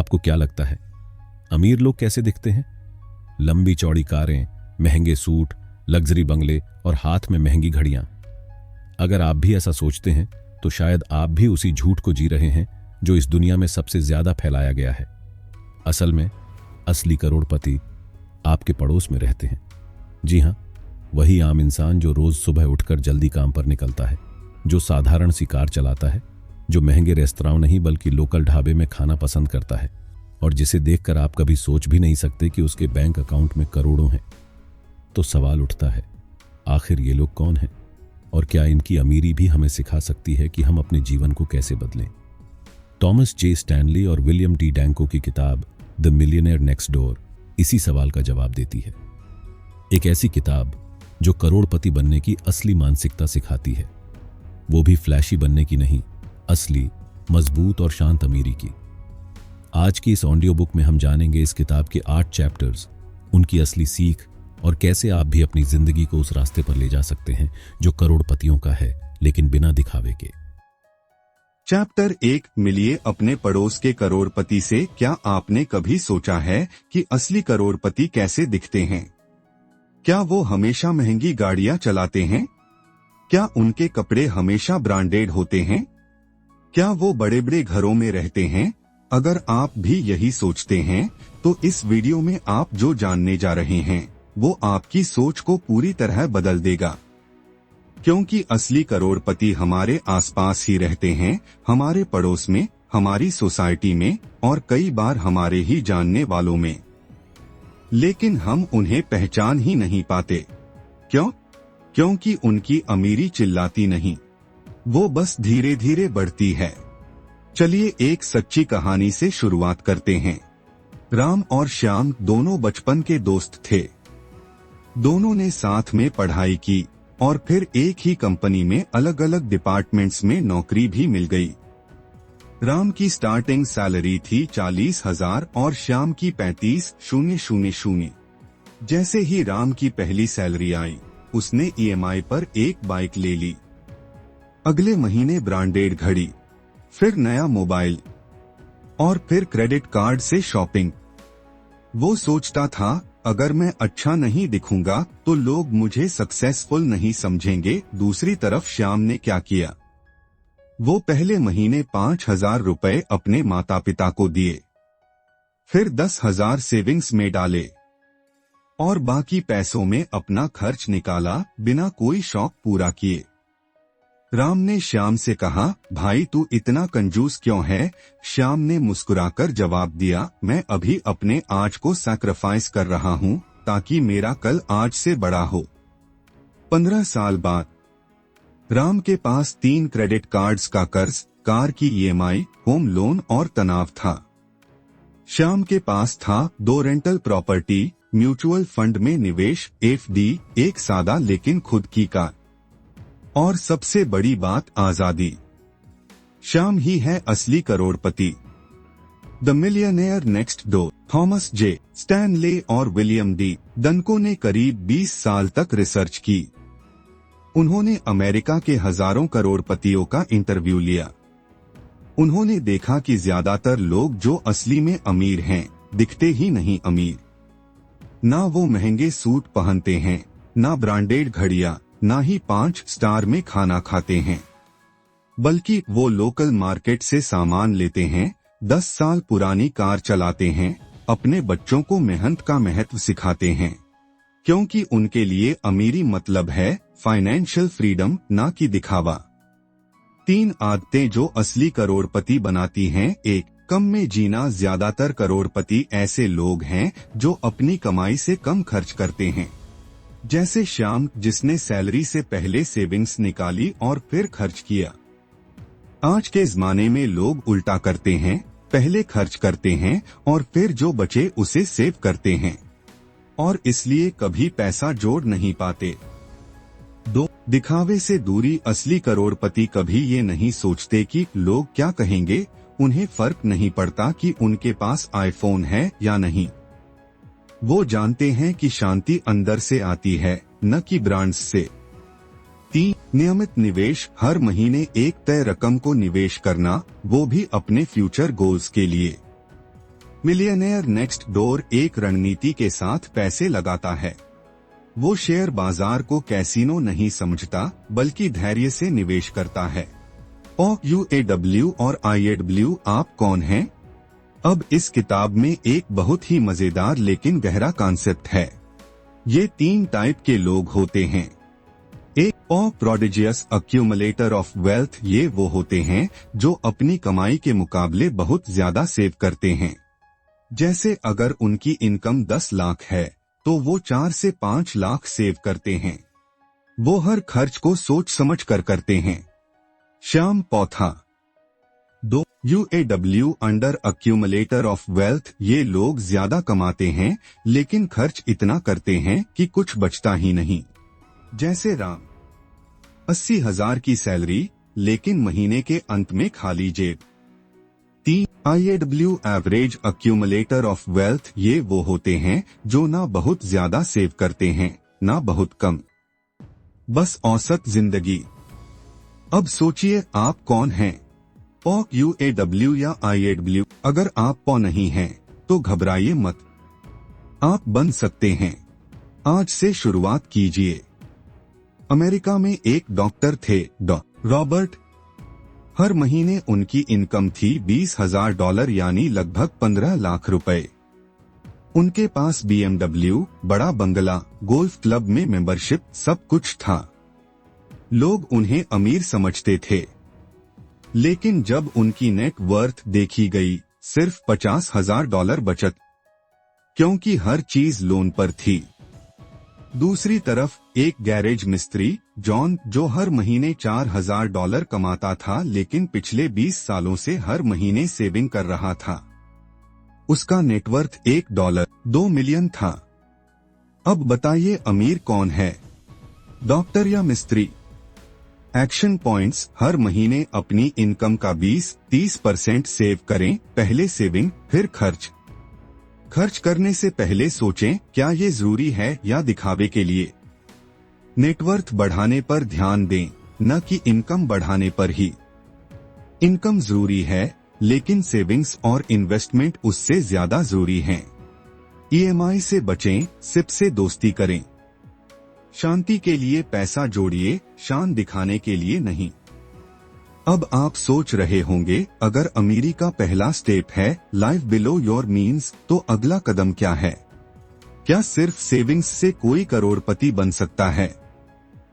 आपको क्या लगता है, अमीर लोग कैसे दिखते हैं? लंबी चौड़ी कारें, महंगे सूट, लग्जरी बंगले और हाथ में महंगी घड़ियां। अगर आप भी ऐसा सोचते हैं तो शायद आप भी उसी झूठ को जी रहे हैं जो इस दुनिया में सबसे ज्यादा फैलाया गया है। असल में असली करोड़पति आपके पड़ोस में रहते हैं। जी हां, वही आम इंसान जो रोज सुबह उठकर जल्दी काम पर निकलता है, जो साधारण सी कार चलाता है, जो महंगे रेस्तरां नहीं बल्कि लोकल ढाबे में खाना पसंद करता है और जिसे देखकर आप कभी सोच भी नहीं सकते कि उसके बैंक अकाउंट में करोड़ों हैं। तो सवाल उठता है, आखिर ये लोग कौन हैं और क्या इनकी अमीरी भी हमें सिखा सकती है कि हम अपने जीवन को कैसे बदलें? थॉमस जे स्टैनली और विलियम डी डैंको की किताब द मिलियनेयर नेक्स्ट डोर इसी सवाल का जवाब देती है। एक ऐसी किताब जो करोड़पति बनने की असली मानसिकता सिखाती है, वो भी फ्लैशी बनने की नहीं, असली, मजबूत और शांत अमीरी की। आज की इस ऑडियो बुक में हम जानेंगे इस किताब के 8 चैप्टर्स, उनकी असली सीख और कैसे आप भी अपनी जिंदगी को उस रास्ते पर ले जा सकते हैं जो करोड़पतियों का है, लेकिन बिना दिखावे के। चैप्टर 1, मिलिए अपने पड़ोस के करोड़पति से। क्या आपने कभी सोचा है कि असली करोड़पति कैसे दिखते हैं? क्या वो हमेशा महंगी गाड़ियां चलाते हैं? क्या उनके कपड़े हमेशा ब्रांडेड होते हैं? क्या वो बड़े बड़े घरों में रहते हैं? अगर आप भी यही सोचते हैं तो इस वीडियो में आप जो जानने जा रहे हैं वो आपकी सोच को पूरी तरह बदल देगा। क्योंकि असली करोड़पति हमारे आसपास ही रहते हैं, हमारे पड़ोस में, हमारी सोसाइटी में और कई बार हमारे ही जानने वालों में। लेकिन हम उन्हें पहचान ही नहीं पाते। क्यों? क्योंकि उनकी अमीरी चिल्लाती नहीं, वो बस धीरे धीरे बढ़ती है। चलिए एक सच्ची कहानी से शुरुआत करते हैं। राम और श्याम दोनों बचपन के दोस्त थे। दोनों ने साथ में पढ़ाई की और फिर एक ही कंपनी में अलग अलग डिपार्टमेंट्स में नौकरी भी मिल गई। राम की स्टार्टिंग सैलरी थी 40,000 और श्याम की 35,000। जैसे ही राम की पहली सैलरी आई, उसने ईएमआई पर एक बाइक ले ली। अगले महीने ब्रांडेड घड़ी, फिर नया मोबाइल और फिर क्रेडिट कार्ड से शॉपिंग। वो सोचता था, अगर मैं अच्छा नहीं दिखूंगा तो लोग मुझे सक्सेसफुल नहीं समझेंगे। दूसरी तरफ श्याम ने क्या किया? वो पहले महीने 5,000 रुपए अपने माता पिता को दिए, फिर 10,000 सेविंग्स में डाले और बाकी पैसों में अपना खर्च निकाला बिना कोई शौक पूरा किए। राम ने श्याम से कहा, भाई तू इतना कंजूस क्यों है? श्याम ने मुस्कुराकर जवाब दिया, मैं अभी अपने आज को सैक्रिफाइस कर रहा हूँ ताकि मेरा कल आज से बड़ा हो। 15 साल बाद राम के पास 3 क्रेडिट कार्ड्स का कर्ज, कार की ईएमआई, होम लोन और तनाव था। श्याम के पास था 2 रेंटल प्रॉपर्टी, म्यूचुअल फंड में निवेश, एफडी, एक सादा लेकिन खुद की कार और सबसे बड़ी बात, आजादी। श्याम ही है असली करोड़पति। The millionaire next door. Thomas J Stanley और विलियम डी डैंको ने करीब 20 साल तक रिसर्च की। उन्होंने अमेरिका के हजारों करोड़पतियों का इंटरव्यू लिया। उन्होंने देखा कि ज्यादातर लोग जो असली में अमीर हैं, दिखते ही नहीं अमीर। ना वो महंगे सूट पहनते हैं, ना ब्रांडेड घड़ियां, ना ही 5 स्टार में खाना खाते हैं, बल्कि वो लोकल मार्केट से सामान लेते हैं, 10 साल पुरानी कार चलाते हैं, अपने बच्चों को मेहनत का महत्व सिखाते हैं। क्योंकि उनके लिए अमीरी मतलब है फाइनेंशियल फ्रीडम, ना कि दिखावा। 3 आदतें जो असली करोड़पति बनाती हैं। 1, कम में जीना। ज्यादातर करोड़पति ऐसे लोग हैं जो अपनी कमाई से कम खर्च करते हैं, जैसे श्याम जिसने सैलरी से पहले सेविंग्स निकाली और फिर खर्च किया। आज के जमाने में लोग उल्टा करते हैं, पहले खर्च करते हैं और फिर जो बचे उसे सेव करते हैं और इसलिए कभी पैसा जोड़ नहीं पाते। 2, दिखावे से दूरी। असली करोड़पति कभी ये नहीं सोचते कि लोग क्या कहेंगे, उन्हें फर्क नहीं पड़ता कि उनके पास आईफोन है या नहीं। वो जानते हैं कि शांति अंदर से आती है, न कि ब्रांड्स से। 3, नियमित निवेश। हर महीने एक तय रकम को निवेश करना, वो भी अपने फ्यूचर गोल्स के लिए। मिलियनेयर नेक्स्ट डोर एक रणनीति के साथ पैसे लगाता है। वो शेयर बाजार को कैसीनो नहीं समझता, बल्कि धैर्य से निवेश करता है। UAW और IAW आप कौन हैं? अब इस किताब में एक बहुत ही मजेदार लेकिन गहरा कॉन्सेप्ट है। ये 3 टाइप के लोग होते हैं। एक प्रोडिजियस अक्यूमुलेटर ऑफ वेल्थ, ये वो होते हैं जो अपनी कमाई के मुकाबले बहुत ज्यादा सेव करते हैं। जैसे अगर उनकी इनकम 10 लाख है तो वो 4 से 5 लाख सेव करते हैं। वो हर खर्च को सोच समझ कर करते हैं। श्याम पौथा। 2 UAW under accumulator of wealth, ये लोग ज्यादा कमाते हैं लेकिन खर्च इतना करते हैं कि कुछ बचता ही नहीं। जैसे राम, 80,000 की सैलरी लेकिन महीने के अंत में खाली जेब। 3 IAW average accumulator of wealth, ये वो होते हैं जो ना बहुत ज्यादा सेव करते हैं ना बहुत कम, बस औसत जिंदगी। अब सोचिए आप कौन हैं, UAW या IAW? अगर आप नहीं हैं तो घबराइए मत, आप बन सकते हैं। आज से शुरुआत कीजिए। अमेरिका में एक डॉक्टर थे, रॉबर्ट। हर महीने उनकी इनकम थी $20,000 यानी लगभग 15 लाख रुपए। उनके पास BMW, बड़ा बंगला, गोल्फ क्लब में मेंबरशिप, सब कुछ था। लोग उन्हें अमीर समझते थे, लेकिन जब उनकी नेट वर्थ देखी गई, सिर्फ $50,000 बचत, क्योंकि हर चीज लोन पर थी। दूसरी तरफ एक गैरेज मिस्त्री, जॉन, जो हर महीने $4,000 कमाता था लेकिन पिछले 20 सालों से हर महीने सेविंग कर रहा था। उसका नेटवर्थ $1.2 मिलियन था। अब बताइए अमीर कौन है, डॉक्टर या मिस्त्री? एक्शन पॉइंट्स: हर महीने अपनी इनकम का 20-30% सेव करें। पहले सेविंग फिर खर्च। खर्च करने से पहले सोचें क्या ये जरूरी है या दिखावे के लिए। नेटवर्थ बढ़ाने पर ध्यान दें, न कि इनकम बढ़ाने पर ही। इनकम जरूरी है लेकिन सेविंग्स और इन्वेस्टमेंट उससे ज्यादा जरूरी हैं। EMI से बचें, सिप से दोस्ती करें। शांति के लिए पैसा जोड़िए, शान दिखाने के लिए नहीं। अब आप सोच रहे होंगे, अगर अमीरी का पहला स्टेप है लाइफ बिलो योर मीन्स, तो अगला कदम क्या है? क्या सिर्फ सेविंग्स से कोई करोड़पति बन सकता है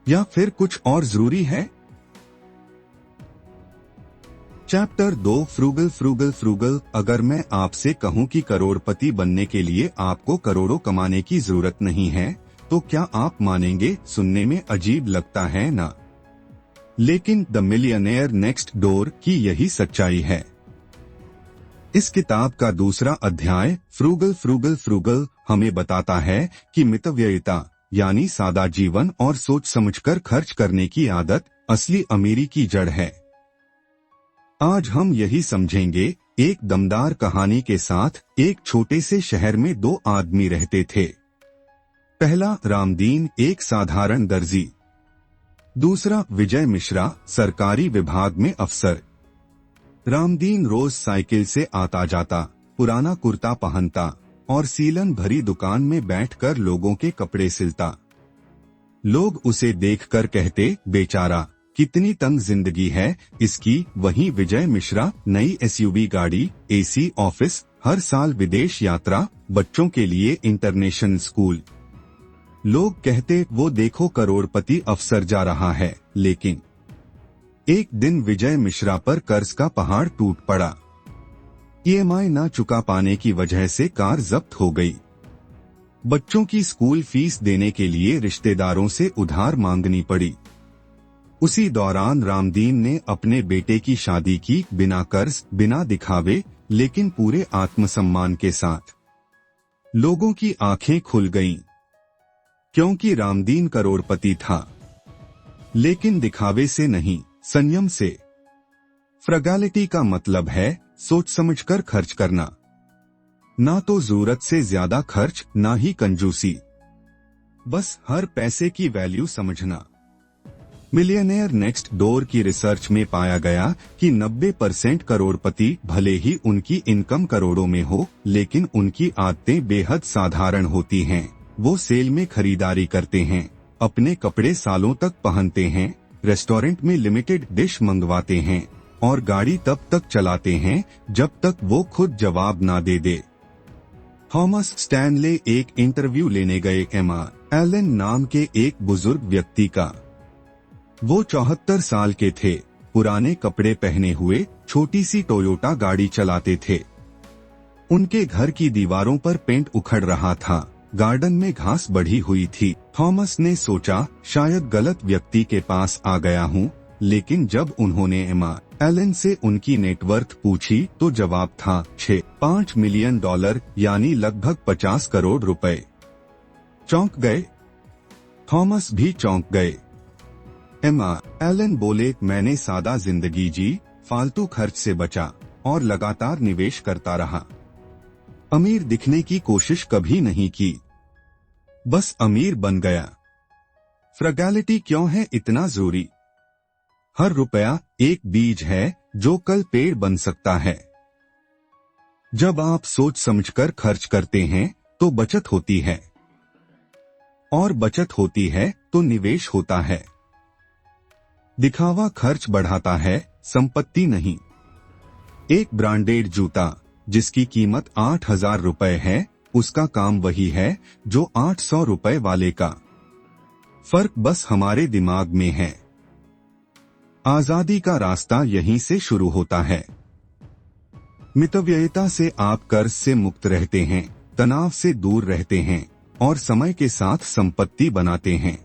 या फिर कुछ और जरूरी है? Chapter 2 frugal frugal frugal. अगर मैं आपसे कहूं कि करोड़पति बनने के लिए आपको करोड़ों कमाने की जरूरत नहीं है, तो क्या आप मानेंगे? सुनने में अजीब लगता है ना? लेकिन द मिलियनेयर नेक्स्ट डोर की यही सच्चाई है। इस किताब का दूसरा अध्याय फ्रूगल फ्रूगल फ्रूगल हमें बताता है कि मितव्ययिता यानी सादा जीवन और सोच समझकर खर्च करने की आदत असली अमीरी की जड़ है। आज हम यही समझेंगे। एक दमदार कहानी के साथ एक छोटे से शहर में 2 आदमी रहते थे। पहला रामदीन, एक साधारण दर्जी। दूसरा विजय मिश्रा, सरकारी विभाग में अफसर। रामदीन रोज साइकिल से आता जाता, पुराना कुर्ता पहनता और सीलन भरी दुकान में बैठकर लोगों के कपड़े सिलता। लोग उसे देखकर कहते, बेचारा, कितनी तंग जिंदगी है इसकी। वहीं विजय मिश्रा, नई SUV गाड़ी, AC ऑफिस, हर साल विदेश यात्रा, बच्चों के लिए इंटरनेशनल स्कूल। लोग कहते, वो देखो करोड़पति अफसर जा रहा है। लेकिन एक दिन विजय मिश्रा पर कर्ज का पहाड़ टूट पड़ा। EMI ना चुका पाने की वजह से कार जब्त हो गई। बच्चों की स्कूल फीस देने के लिए रिश्तेदारों से उधार मांगनी पड़ी। उसी दौरान रामदीन ने अपने बेटे की शादी की, बिना कर्ज, बिना दिखावे, लेकिन पूरे आत्मसम्मान के साथ। लोगों की आंखें खुल गईं, क्योंकि रामदीन करोड़पति था, लेकिन दिखावे से नहीं, संयम से। फ्रगैलिटी का मतलब है सोच समझकर खर्च करना, ना तो जरूरत से ज्यादा खर्च, ना ही कंजूसी, बस हर पैसे की वैल्यू समझना। मिलियनेयर नेक्स्ट डोर की रिसर्च में पाया गया कि 90% करोड़पति भले ही उनकी इनकम करोड़ों में हो, लेकिन उनकी आदतें बेहद साधारण होती हैं। वो सेल में खरीदारी करते हैं, अपने कपड़े सालों तक पहनते हैं, रेस्टोरेंट में लिमिटेड डिश मंगवाते हैं और गाड़ी तब तक चलाते हैं जब तक वो खुद जवाब ना दे दे। थॉमस स्टैनले एक इंटरव्यू लेने गए एमा एलन नाम के एक बुजुर्ग व्यक्ति का। वो 74 साल के थे, पुराने कपड़े पहने हुए छोटी सी टोयोटा गाड़ी चलाते थे। उनके घर की दीवारों पर पेंट उखड़ रहा था, गार्डन में घास बढ़ी हुई थी। थॉमस ने सोचा शायद गलत व्यक्ति के पास आ गया हूँ, लेकिन जब उन्होंने एमा एलन से उनकी नेटवर्थ पूछी तो जवाब था 5 मिलियन डॉलर यानी लगभग 50 करोड़ रुपए। चौंक गए, थॉमस भी चौंक गए। एमा एलन बोले, मैंने सादा जिंदगी जी, फालतू खर्च से बचा और लगातार निवेश करता रहा। अमीर दिखने की कोशिश कभी नहीं की, बस अमीर बन गया। फ्रगैलिटी क्यों है इतना जरूरी? हर रुपया एक बीज है जो कल पेड़ बन सकता है। जब आप सोच समझकर खर्च करते हैं तो बचत होती है, और बचत होती है तो निवेश होता है। दिखावा खर्च बढ़ाता है, संपत्ति नहीं। एक ब्रांडेड जूता जिसकी कीमत 8,000 रुपए है, उसका काम वही है जो 800 रुपए वाले का। फर्क बस हमारे दिमाग में है। आजादी का रास्ता यहीं से शुरू होता है। मितव्ययिता से आप कर्ज से मुक्त रहते हैं, तनाव से दूर रहते हैं और समय के साथ संपत्ति बनाते हैं।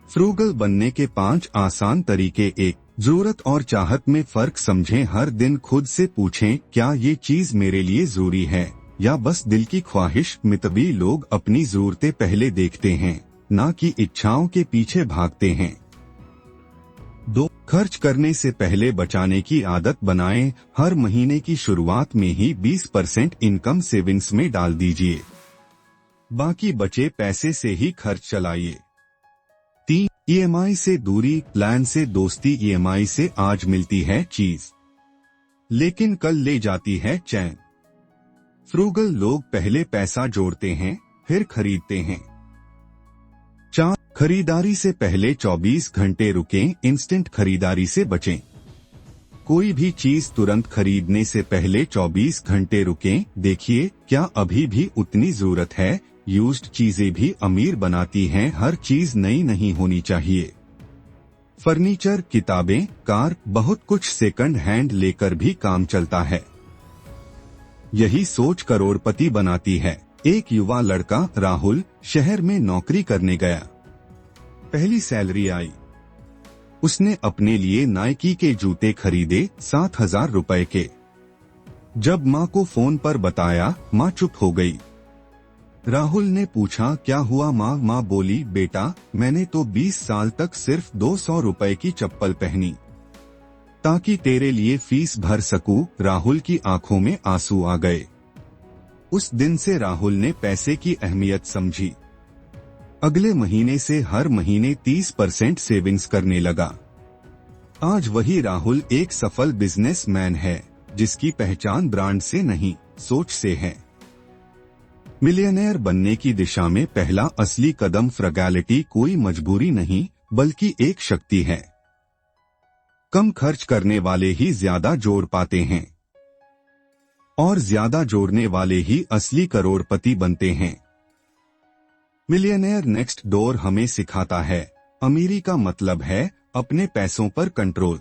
फ्रूगल बनने के 5 आसान तरीके। 1. जरूरत और चाहत में फर्क समझें। हर दिन खुद से पूछें, क्या ये चीज मेरे लिए जरूरी है या बस दिल की ख्वाहिश? मितव्ययी लोग अपनी जरूरतें पहले देखते हैं, ना कि इच्छाओं के पीछे भागते हैं। 2. खर्च करने से पहले बचाने की आदत बनाएं। हर महीने की शुरुआत में ही 20% इनकम सेविंग्स में डाल दीजिए, बाकी बचे पैसे से ही खर्च चलाइए। 3. ईएमआई से दूरी। प्लान से दोस्ती। ईएमआई से आज मिलती है चीज, लेकिन कल ले जाती है चैन। फ्रूगल लोग पहले पैसा जोड़ते हैं, फिर खरीदते हैं। 4. खरीदारी से पहले 24 घंटे रुकें। इंस्टेंट खरीदारी से बचें। कोई भी चीज तुरंत खरीदने से पहले 24 घंटे रुकें। देखिए क्या अभी भी उतनी जरूरत है। यूज्ड चीजें भी अमीर बनाती हैं, हर चीज नई नहीं होनी चाहिए। फर्नीचर, किताबें, कार, बहुत कुछ सेकंड हैंड लेकर भी काम चलता है। यही सोच करोड़पति बनाती है। एक युवा लड़का राहुल शहर में नौकरी करने गया। पहली सैलरी आई, उसने अपने लिए नाइकी के जूते खरीदे 7,000 रुपए के। जब माँ को फोन पर बताया, माँ चुप हो गई। राहुल ने पूछा, क्या हुआ माँ? माँ बोली, बेटा मैंने तो 20 साल तक सिर्फ 200 रुपए की चप्पल पहनी ताकि तेरे लिए फीस भर सकूं। राहुल की आंखों में आंसू आ गए। उस दिन से राहुल ने पैसे की अहमियत समझी। अगले महीने से हर महीने 30% सेविंग्स करने लगा। आज वही राहुल एक सफल बिजनेसमैन है, जिसकी पहचान ब्रांड से नहीं, सोच से है। मिलियनेयर बनने की दिशा में पहला असली कदम फ्रगैलिटी कोई मजबूरी नहीं, बल्कि एक शक्ति है। कम खर्च करने वाले ही ज्यादा जोड़ पाते हैं, और ज्यादा जोड़ने वाले ही असली करोड़पति बनते हैं। मिलियनेयर नेक्स्ट डोर हमें सिखाता है, अमीरी का मतलब है अपने पैसों पर कंट्रोल।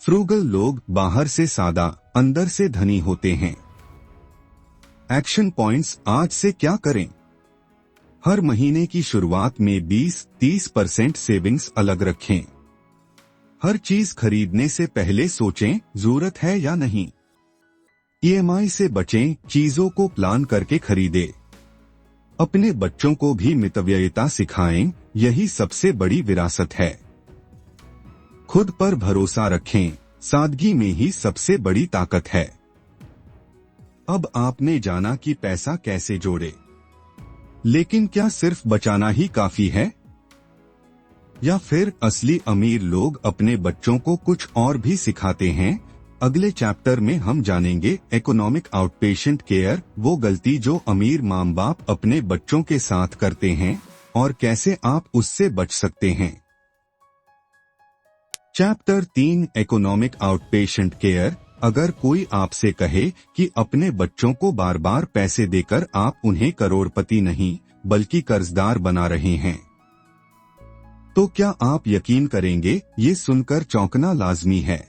फ्रूगल लोग बाहर से सादा, अंदर से धनी होते हैं। Action points. आज से क्या करें? हर महीने की शुरुआत में 20-30% सेविंग्स अलग रखें। हर चीज खरीदने से पहले सोचें, जरूरत है या नहीं। ईएमआई से बचें, चीजों को प्लान करके खरीदें। अपने बच्चों को भी मितव्ययिता सिखाएं, यही सबसे बड़ी विरासत है। खुद पर भरोसा रखें, सादगी में ही सबसे बड़ी ताकत है। अब आपने जाना कि पैसा कैसे जोड़े, लेकिन क्या सिर्फ बचाना ही काफी है? या फिर असली अमीर लोग अपने बच्चों को कुछ और भी सिखाते हैं? अगले चैप्टर में हम जानेंगे इकोनॉमिक आउटपेशेंट केयर, वो गलती जो अमीर माँ बाप अपने बच्चों के साथ करते हैं और कैसे आप उससे बच सकते हैं। Chapter 3 economic outpatient care. अगर कोई आपसे कहे कि अपने बच्चों को बार बार पैसे देकर आप उन्हें करोड़पति नहीं बल्कि कर्जदार बना रहे हैं, तो क्या आप यकीन करेंगे? ये सुनकर चौंकना लाजमी है,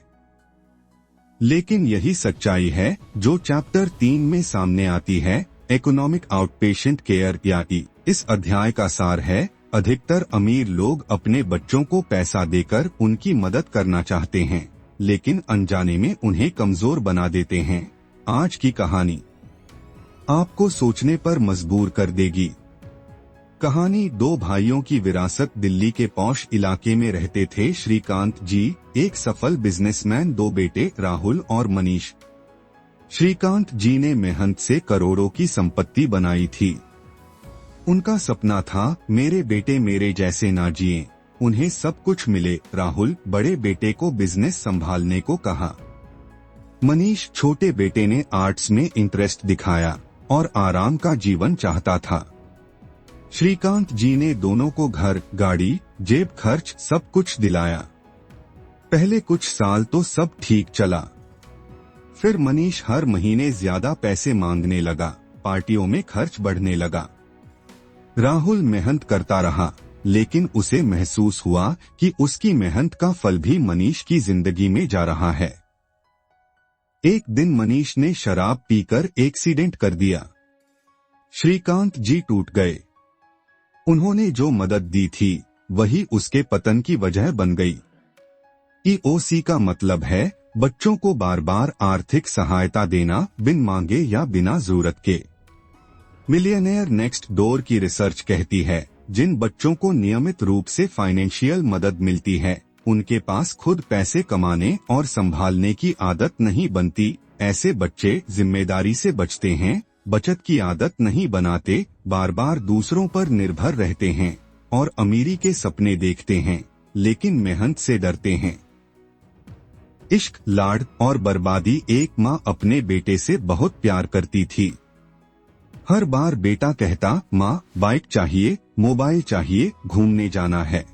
लेकिन यही सच्चाई है जो चैप्टर 3 में सामने आती है। इकोनॉमिक आउटपेशेंट केयर यानी इस अध्याय का सार है, अधिकतर अमीर लोग अपने बच्चों को पैसा देकर उनकी मदद करना चाहते हैं, लेकिन अनजाने में उन्हें कमजोर बना देते हैं। आज की कहानी आपको सोचने पर मजबूर कर देगी। कहानी दो भाइयों की विरासत। दिल्ली के पॉश इलाके में रहते थे श्रीकांत जी, एक सफल बिजनेसमैन, दो बेटे राहुल और मनीष। श्रीकांत जी ने मेहनत से करोड़ों की संपत्ति बनाई थी। उनका सपना था मेरे बेटे मेरे जैसे ना जिए, उन्हें सब कुछ मिले। राहुल बड़े बेटे को बिजनेस संभालने को कहा। मनीष छोटे बेटे ने आर्ट्स में इंटरेस्ट दिखाया और आराम का जीवन चाहता था। श्रीकांत जी ने दोनों को घर, गाड़ी, जेब खर्च सब कुछ दिलाया। पहले कुछ साल तो सब ठीक चला, फिर मनीष हर महीने ज्यादा पैसे मांगने लगा, पार्टियों में खर्च बढ़ने लगा। राहुल मेहनत करता रहा, लेकिन उसे महसूस हुआ कि उसकी मेहनत का फल भी मनीष की जिंदगी में जा रहा है। एक दिन मनीष ने शराब पीकर एक्सीडेंट कर दिया। श्रीकांत जी टूट गए। उन्होंने जो मदद दी थी वही उसके पतन की वजह बन गई। EOC का मतलब है बच्चों को बार बार आर्थिक सहायता देना, बिन मांगे या बिना जरूरत के। मिलियनेयर नेक्स्ट डोर की रिसर्च कहती है जिन बच्चों को नियमित रूप से फाइनेंशियल मदद मिलती है, उनके पास खुद पैसे कमाने और संभालने की आदत नहीं बनती। ऐसे बच्चे जिम्मेदारी से बचते हैं, बचत की आदत नहीं बनाते, बार बार दूसरों पर निर्भर रहते हैं और अमीरी के सपने देखते हैं, लेकिन मेहनत से डरते हैं। इश्क, लाड और बर्बादी। एक माँ अपने बेटे से बहुत प्यार करती थी। हर बार बेटा कहता, माँ बाइक चाहिए, मोबाइल चाहिए, घूमने जाना है।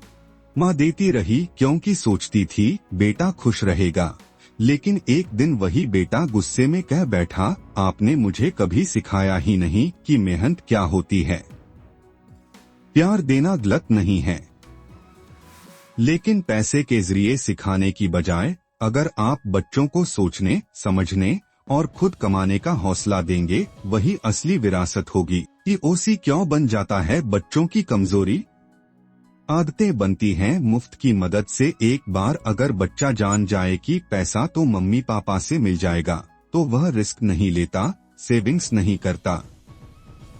माँ देती रही क्योंकि सोचती थी बेटा खुश रहेगा। लेकिन एक दिन वही बेटा गुस्से में कह बैठा, आपने मुझे कभी सिखाया ही नहीं कि मेहनत क्या होती है। प्यार देना गलत नहीं है, लेकिन पैसे के जरिए सिखाने की बजाय अगर आप बच्चों को सोचने, समझने और खुद कमाने का हौसला देंगे, वही असली विरासत होगी। EOC क्यों बन जाता है बच्चों की कमजोरी? आदतें बनती हैं मुफ्त की मदद से। एक बार अगर बच्चा जान जाए कि पैसा तो मम्मी पापा से मिल जाएगा, तो वह रिस्क नहीं लेता, सेविंग्स नहीं करता,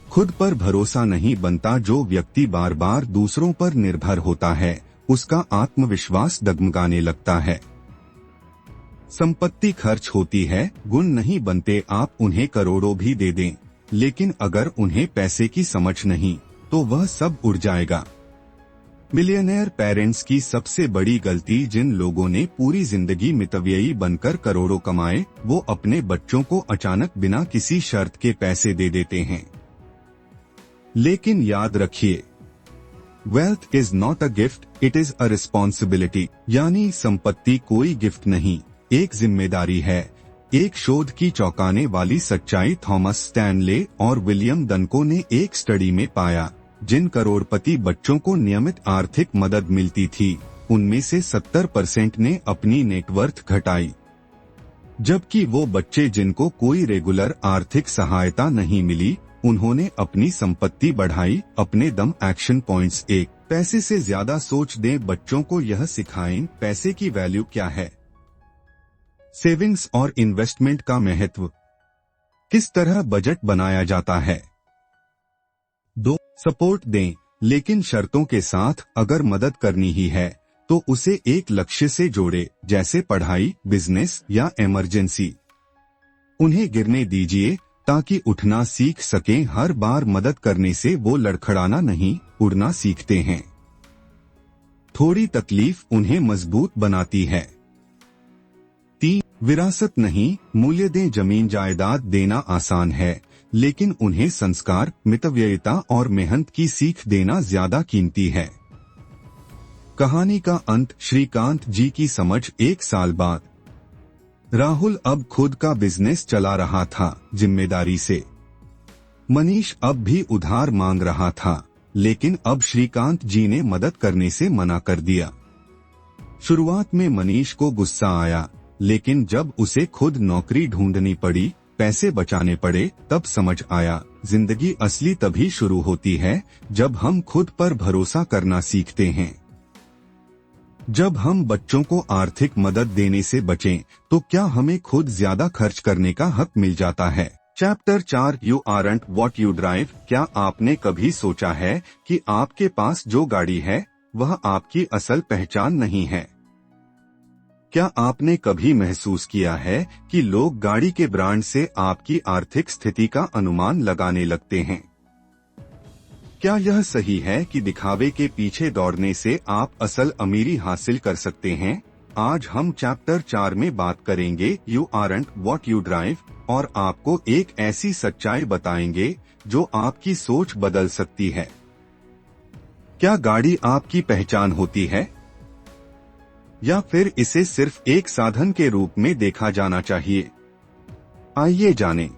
खुद पर भरोसा नहीं बनता। जो व्यक्ति बार बार दूसरों पर निर्भर होता है, उसका आत्मविश्वास डगमगाने लगता है। संपत्ति खर्च होती है, गुण नहीं बनते। आप उन्हें करोड़ों भी दे दें, लेकिन अगर उन्हें पैसे की समझ नहीं, तो वह सब उड़ जाएगा। मिलियनेयर पेरेंट्स की सबसे बड़ी गलती। जिन लोगों ने पूरी जिंदगी मितव्ययी बनकर करोड़ों कमाए, वो अपने बच्चों को अचानक बिना किसी शर्त के पैसे दे देते हैं। लेकिन याद रखिए, wealth is not a gift, it is a responsibility. यानी संपत्ति कोई गिफ्ट नहीं, एक जिम्मेदारी है। एक शोध की चौंकाने वाली सच्चाई थॉमस स्टैनले और विलियम डनको ने एक स्टडी में पाया, जिन करोड़पति बच्चों को नियमित आर्थिक मदद मिलती थी, उनमें से 70% ने अपनी नेटवर्थ घटाई, जबकि वो बच्चे जिनको कोई रेगुलर आर्थिक सहायता नहीं मिली, उन्होंने अपनी संपत्ति बढ़ाई। अपने दम। Action points. 1, पैसे से ज्यादा सोच दें। बच्चों को यह सिखाएं पैसे की वैल्यू क्या है। सेविंग्स और इन्वेस्टमेंट का महत्व। किस तरह बजट बनाया जाता है। 2, सपोर्ट दें, लेकिन शर्तों के साथ। अगर मदद करनी ही है तो उसे एक लक्ष्य से जोड़े, जैसे पढ़ाई, बिजनेस या इमरजेंसी। उन्हें गिरने दीजिए ताकि उठना सीख सकें। हर बार मदद करने से वो लड़खड़ाना नहीं, उड़ना सीखते हैं। थोड़ी तकलीफ उन्हें मजबूत बनाती है। 3. विरासत नहीं, मूल्य दें। जमीन जायदाद देना आसान है, लेकिन उन्हें संस्कार, मितव्ययिता और मेहनत की सीख देना ज्यादा कीमती है। कहानी का अंत। श्रीकांत जी की समझ। 1 साल बाद राहुल अब खुद का बिजनेस चला रहा था, जिम्मेदारी से। मनीष अब भी उधार मांग रहा था, लेकिन अब श्रीकांत जी ने मदद करने से मना कर दिया। शुरुआत में मनीष को गुस्सा आया, लेकिन जब उसे खुद नौकरी ढूंढनी पड़ी, पैसे बचाने पड़े, तब समझ आया जिंदगी असली तभी शुरू होती है जब हम खुद पर भरोसा करना सीखते हैं। जब हम बच्चों को आर्थिक मदद देने से बचें, तो क्या हमें खुद ज्यादा खर्च करने का हक मिल जाता है। Chapter 4 you aren't what you drive. क्या आपने कभी सोचा है कि आपके पास जो गाड़ी है वह आपकी असल पहचान नहीं है? क्या आपने कभी महसूस किया है कि लोग गाड़ी के ब्रांड से आपकी आर्थिक स्थिति का अनुमान लगाने लगते हैं? क्या यह सही है कि दिखावे के पीछे दौड़ने से आप असल अमीरी हासिल कर सकते हैं? आज हम चैप्टर 4 में बात करेंगे you aren't what you drive, और आपको एक ऐसी सच्चाई बताएंगे जो आपकी सोच बदल सकती है। क्या गाड़ी आपकी पहचान होती है, या फिर इसे सिर्फ एक साधन के रूप में देखा जाना चाहिए? आइए जानें।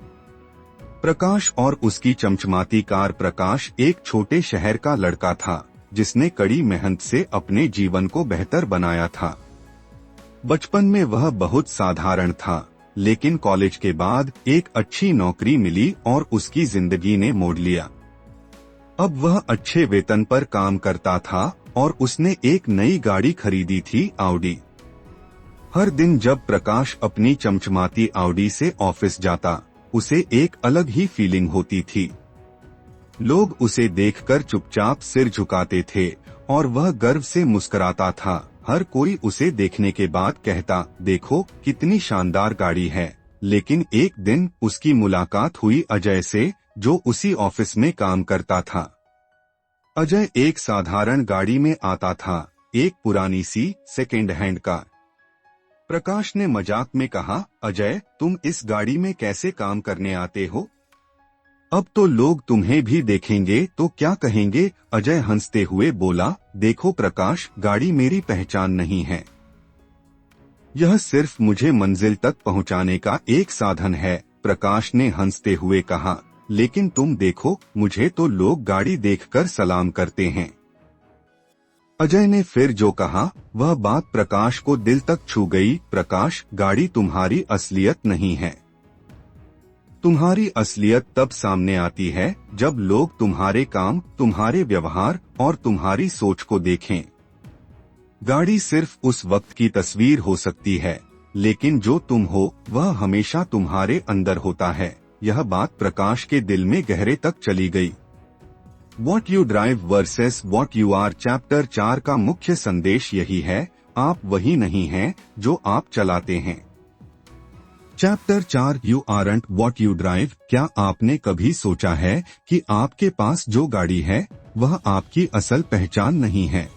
प्रकाश और उसकी चमचमाती कार। प्रकाश एक छोटे शहर का लड़का था, जिसने कड़ी मेहनत से अपने जीवन को बेहतर बनाया था। बचपन में वह बहुत साधारण था, लेकिन कॉलेज के बाद एक अच्छी नौकरी मिली और उसकी जिंदगी ने मोड़ लिया। अब वह अच्छे वेतन पर काम करता था और उसने एक नई गाड़ी खरीदी थी, ऑडी। हर दिन जब प्रकाश अपनी चमचमाती ऑडी से ऑफिस जाता, उसे एक अलग ही फीलिंग होती थी। लोग उसे देखकर चुपचाप सिर झुकाते थे और वह गर्व से मुस्कुराता था। हर कोई उसे देखने के बाद कहता, देखो कितनी शानदार गाड़ी है। लेकिन एक दिन उसकी मुलाकात हुई अजय से, जो उसी ऑफिस में काम करता था। अजय एक साधारण गाड़ी में आता था, एक पुरानी सी सेकेंड हैंड कार। प्रकाश ने मजाक में कहा, अजय तुम इस गाड़ी में कैसे काम करने आते हो? अब तो लोग तुम्हें भी देखेंगे तो क्या कहेंगे? अजय हंसते हुए बोला, देखो प्रकाश, गाड़ी मेरी पहचान नहीं है। यह सिर्फ मुझे मंजिल तक पहुंचाने का एक साधन है। प्रकाश ने हंसते हुए कहा, लेकिन तुम देखो, मुझे तो लोग गाड़ी देखकर सलाम करते हैं। अजय ने फिर जो कहा, वह बात प्रकाश को दिल तक छू गई। प्रकाश, गाड़ी तुम्हारी असलियत नहीं है। तुम्हारी असलियत तब सामने आती है जब लोग तुम्हारे काम, तुम्हारे व्यवहार और तुम्हारी सोच को देखें। गाड़ी सिर्फ उस वक्त की तस्वीर हो सकती है, लेकिन जो तुम हो वह हमेशा तुम्हारे अंदर होता है। यह बात प्रकाश के दिल में गहरे तक चली गई। What you drive versus what you are. Chapter 4 का मुख्य संदेश यही है, आप वही नहीं हैं जो आप चलाते हैं। Chapter 4 you aren't what you drive. क्या आपने कभी सोचा है कि आपके पास जो गाड़ी है वह आपकी असल पहचान नहीं है?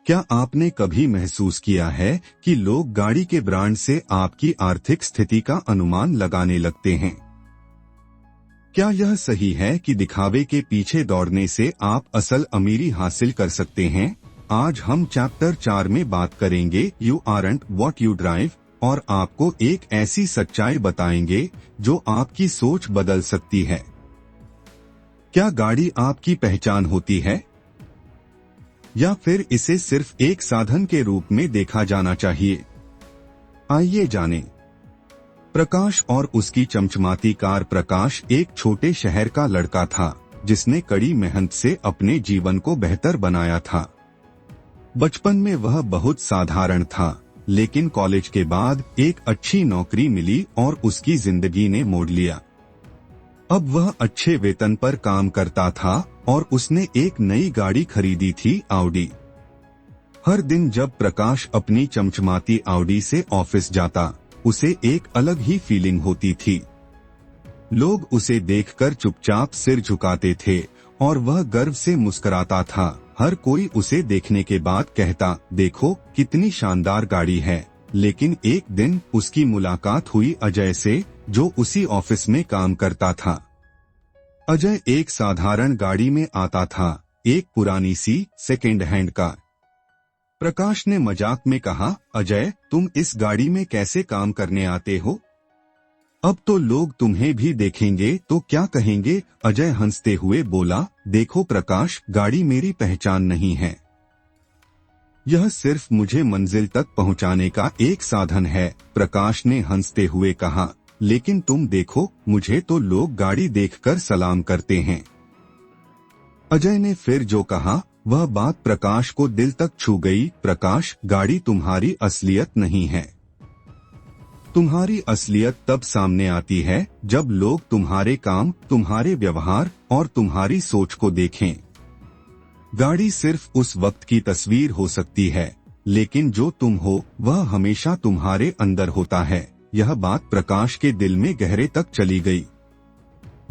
क्या आपने कभी महसूस किया है कि लोग गाड़ी के ब्रांड से आपकी आर्थिक स्थिति का अनुमान लगाने लगते हैं? क्या यह सही है कि दिखावे के पीछे दौड़ने से आप असल अमीरी हासिल कर सकते हैं? आज हम चैप्टर 4 में बात करेंगे you aren't what you drive, और आपको एक ऐसी सच्चाई बताएंगे जो आपकी सोच बदल सकती है। क्या गाड़ी आपकी पहचान होती है, या फिर इसे सिर्फ एक साधन के रूप में देखा जाना चाहिए? आइए जानें। प्रकाश और उसकी चमचमाती कार। प्रकाश एक छोटे शहर का लड़का था, जिसने कड़ी मेहनत से अपने जीवन को बेहतर बनाया था। बचपन में वह बहुत साधारण था, लेकिन कॉलेज के बाद एक अच्छी नौकरी मिली और उसकी जिंदगी ने मोड़ लिया। अब वह अच्छे वेतन पर काम करता था और उसने एक नई गाड़ी खरीदी थी, ऑडी। हर दिन जब प्रकाश अपनी चमचमाती ऑडी से ऑफिस जाता, उसे एक अलग ही फीलिंग होती थी। लोग उसे देखकर चुपचाप सिर झुकाते थे और वह गर्व से मुस्कुराता था। हर कोई उसे देखने के बाद कहता, देखो कितनी शानदार गाड़ी है। लेकिन एक दिन उसकी मुलाकात हुई अजय से, जो उसी ऑफिस में काम करता था। अजय एक साधारण गाड़ी में आता था, एक पुरानी सी सेकेंड हैंड कार। प्रकाश ने मजाक में कहा, अजय तुम इस गाड़ी में कैसे काम करने आते हो? अब तो लोग तुम्हें भी देखेंगे तो क्या कहेंगे? अजय हंसते हुए बोला, देखो प्रकाश, गाड़ी मेरी पहचान नहीं है। यह सिर्फ मुझे मंजिल तक पहुंचाने का एक साधन है। प्रकाश ने हंसते हुए कहा, लेकिन तुम देखो, मुझे तो लोग गाड़ी देखकर सलाम करते हैं। अजय ने फिर जो कहा वह बात प्रकाश को दिल तक छू गई। प्रकाश, गाड़ी तुम्हारी असलियत नहीं है। तुम्हारी असलियत तब सामने आती है जब लोग तुम्हारे काम, तुम्हारे व्यवहार और तुम्हारी सोच को देखें। गाड़ी सिर्फ उस वक्त की तस्वीर हो सकती है, लेकिन जो तुम हो वह हमेशा तुम्हारे अंदर होता है। यह बात प्रकाश के दिल में गहरे तक चली गई।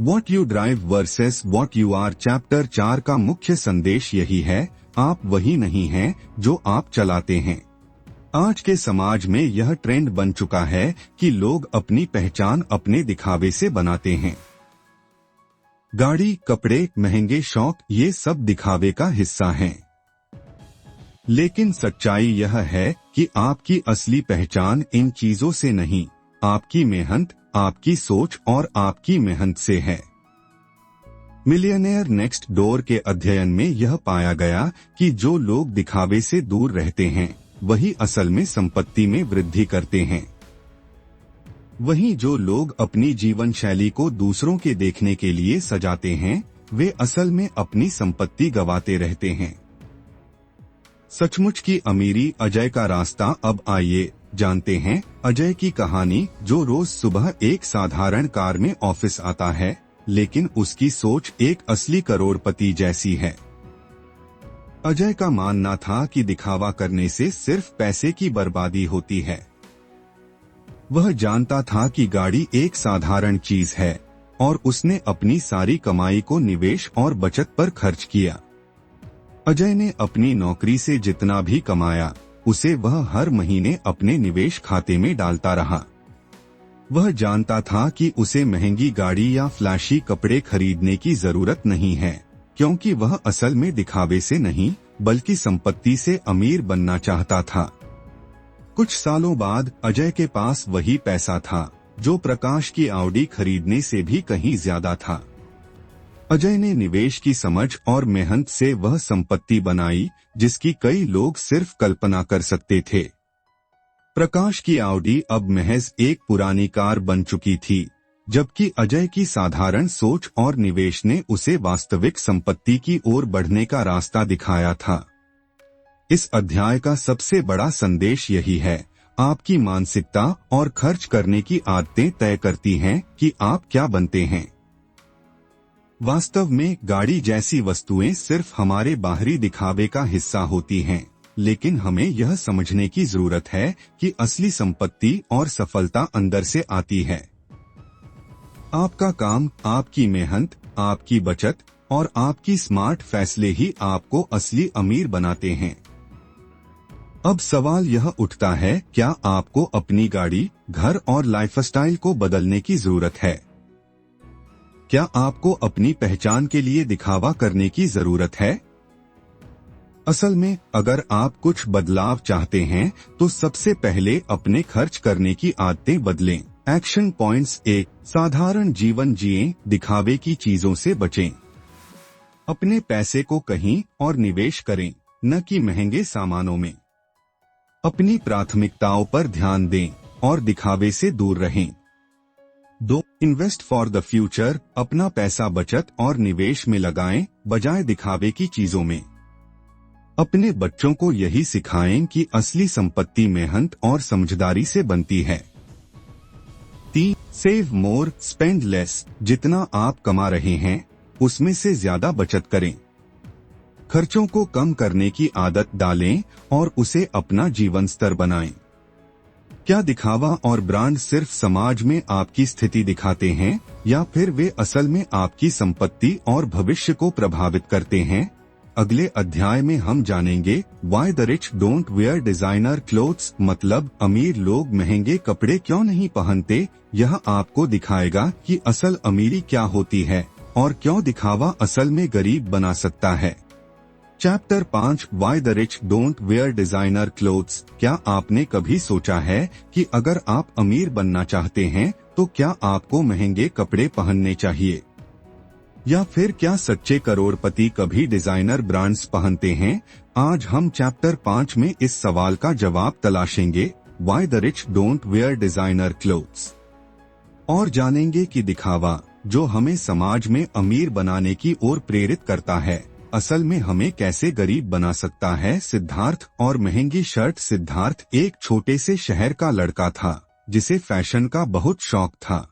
What you drive versus what you are chapter 4 का मुख्य संदेश यही है, आप वही नहीं हैं जो आप चलाते हैं। आज के समाज में यह ट्रेंड बन चुका है कि लोग अपनी पहचान अपने दिखावे से बनाते हैं। गाड़ी, कपड़े, महंगे शौक, ये सब दिखावे का हिस्सा हैं। लेकिन सच्चाई यह है कि आपकी असली पहचान इन चीजों से नहीं, आपकी मेहनत, आपकी सोच और आपकी मेहनत से है। मिलियनेयर नेक्स्ट डोर के अध्ययन में यह पाया गया कि जो लोग दिखावे से दूर रहते हैं वही असल में संपत्ति में वृद्धि करते हैं। वहीं जो लोग अपनी जीवन शैली को दूसरों के देखने के लिए सजाते हैं वे असल में अपनी संपत्ति गंवाते रहते हैं। सचमुच की अमीरी, अजय का रास्ता। अब आइए जानते हैं अजय की कहानी, जो रोज सुबह एक साधारण कार में ऑफिस आता है, लेकिन उसकी सोच एक असली करोड़पति जैसी है। अजय का मानना था कि दिखावा करने से सिर्फ पैसे की बर्बादी होती है। वह जानता था कि गाड़ी एक साधारण चीज है और उसने अपनी सारी कमाई को निवेश और बचत पर खर्च किया। अजय ने अपनी नौकरी से जितना भी कमाया उसे वह हर महीने अपने निवेश खाते में डालता रहा। वह जानता था कि उसे महंगी गाड़ी या फ्लैशी कपड़े खरीदने की जरूरत नहीं है, क्योंकि वह असल में दिखावे से नहीं बल्कि संपत्ति से अमीर बनना चाहता था। कुछ सालों बाद अजय के पास वही पैसा था जो प्रकाश की ऑडी खरीदने से भी कहीं ज्यादा था। अजय ने निवेश की समझ और मेहनत से वह संपत्ति बनाई जिसकी कई लोग सिर्फ कल्पना कर सकते थे। प्रकाश की ऑडी अब महज एक पुरानी कार बन चुकी थी, जबकि अजय की साधारण सोच और निवेश ने उसे वास्तविक संपत्ति की ओर बढ़ने का रास्ता दिखाया था। इस अध्याय का सबसे बड़ा संदेश यही है, आपकी मानसिकता और खर्च करने की आदतें तय करती हैं कि आप क्या बनते हैं। वास्तव में गाड़ी जैसी वस्तुएं सिर्फ हमारे बाहरी दिखावे का हिस्सा होती हैं, लेकिन हमें यह समझने की जरूरत है कि असली संपत्ति और सफलता अंदर से आती है। आपका काम, आपकी मेहनत, आपकी बचत और आपकी स्मार्ट फैसले ही आपको असली अमीर बनाते हैं। अब सवाल यह उठता है, क्या आपको अपनी गाड़ी, घर और लाइफस्टाइल को बदलने की जरूरत है? क्या आपको अपनी पहचान के लिए दिखावा करने की जरूरत है? असल में अगर आप कुछ बदलाव चाहते हैं तो सबसे पहले अपने खर्च करने की आदतें बदलें। एक्शन पॉइंट्स 1, साधारण जीवन जिएं, दिखावे की चीजों से बचें। अपने पैसे को कहीं और निवेश करें, न कि महंगे सामानों में। अपनी प्राथमिकताओं पर ध्यान दें और दिखावे से दूर रहें। 2, इन्वेस्ट फॉर द फ्यूचर, अपना पैसा बचत और निवेश में लगाएं, बजाय दिखावे की चीजों में। अपने बच्चों को यही सिखाएं कि असली संपत्ति मेहनत और समझदारी से बनती है। 3, सेव मोर, स्पेंड लेस, जितना आप कमा रहे हैं उसमें से ज्यादा बचत करें। खर्चों को कम करने की आदत डालें और उसे अपना जीवन स्तर बनाएं। क्या दिखावा और ब्रांड सिर्फ समाज में आपकी स्थिति दिखाते हैं या फिर वे असल में आपकी संपत्ति और भविष्य को प्रभावित करते हैं? अगले अध्याय में हम जानेंगे Why the rich don't wear designer clothes, मतलब अमीर लोग महंगे कपड़े क्यों नहीं पहनते। यह आपको दिखाएगा कि असल अमीरी क्या होती है और क्यों दिखावा असल में गरीब बना सकता है। Chapter 5 Why the rich don't wear designer clothes। क्या आपने कभी सोचा है कि अगर आप अमीर बनना चाहते हैं तो क्या आपको महंगे कपड़े पहनने चाहिए, या फिर क्या सच्चे करोड़पति कभी डिजाइनर ब्रांड्स पहनते हैं। आज हम चैप्टर 5 में इस सवाल का जवाब तलाशेंगे Why the rich don't wear designer clothes, और जानेंगे कि दिखावा जो हमें समाज में अमीर बनाने की ओर प्रेरित करता है असल में हमें कैसे गरीब बना सकता है। सिद्धार्थ और महंगी शर्ट। सिद्धार्थ एक छोटे से शहर का लड़का था जिसे फैशन का बहुत शौक था।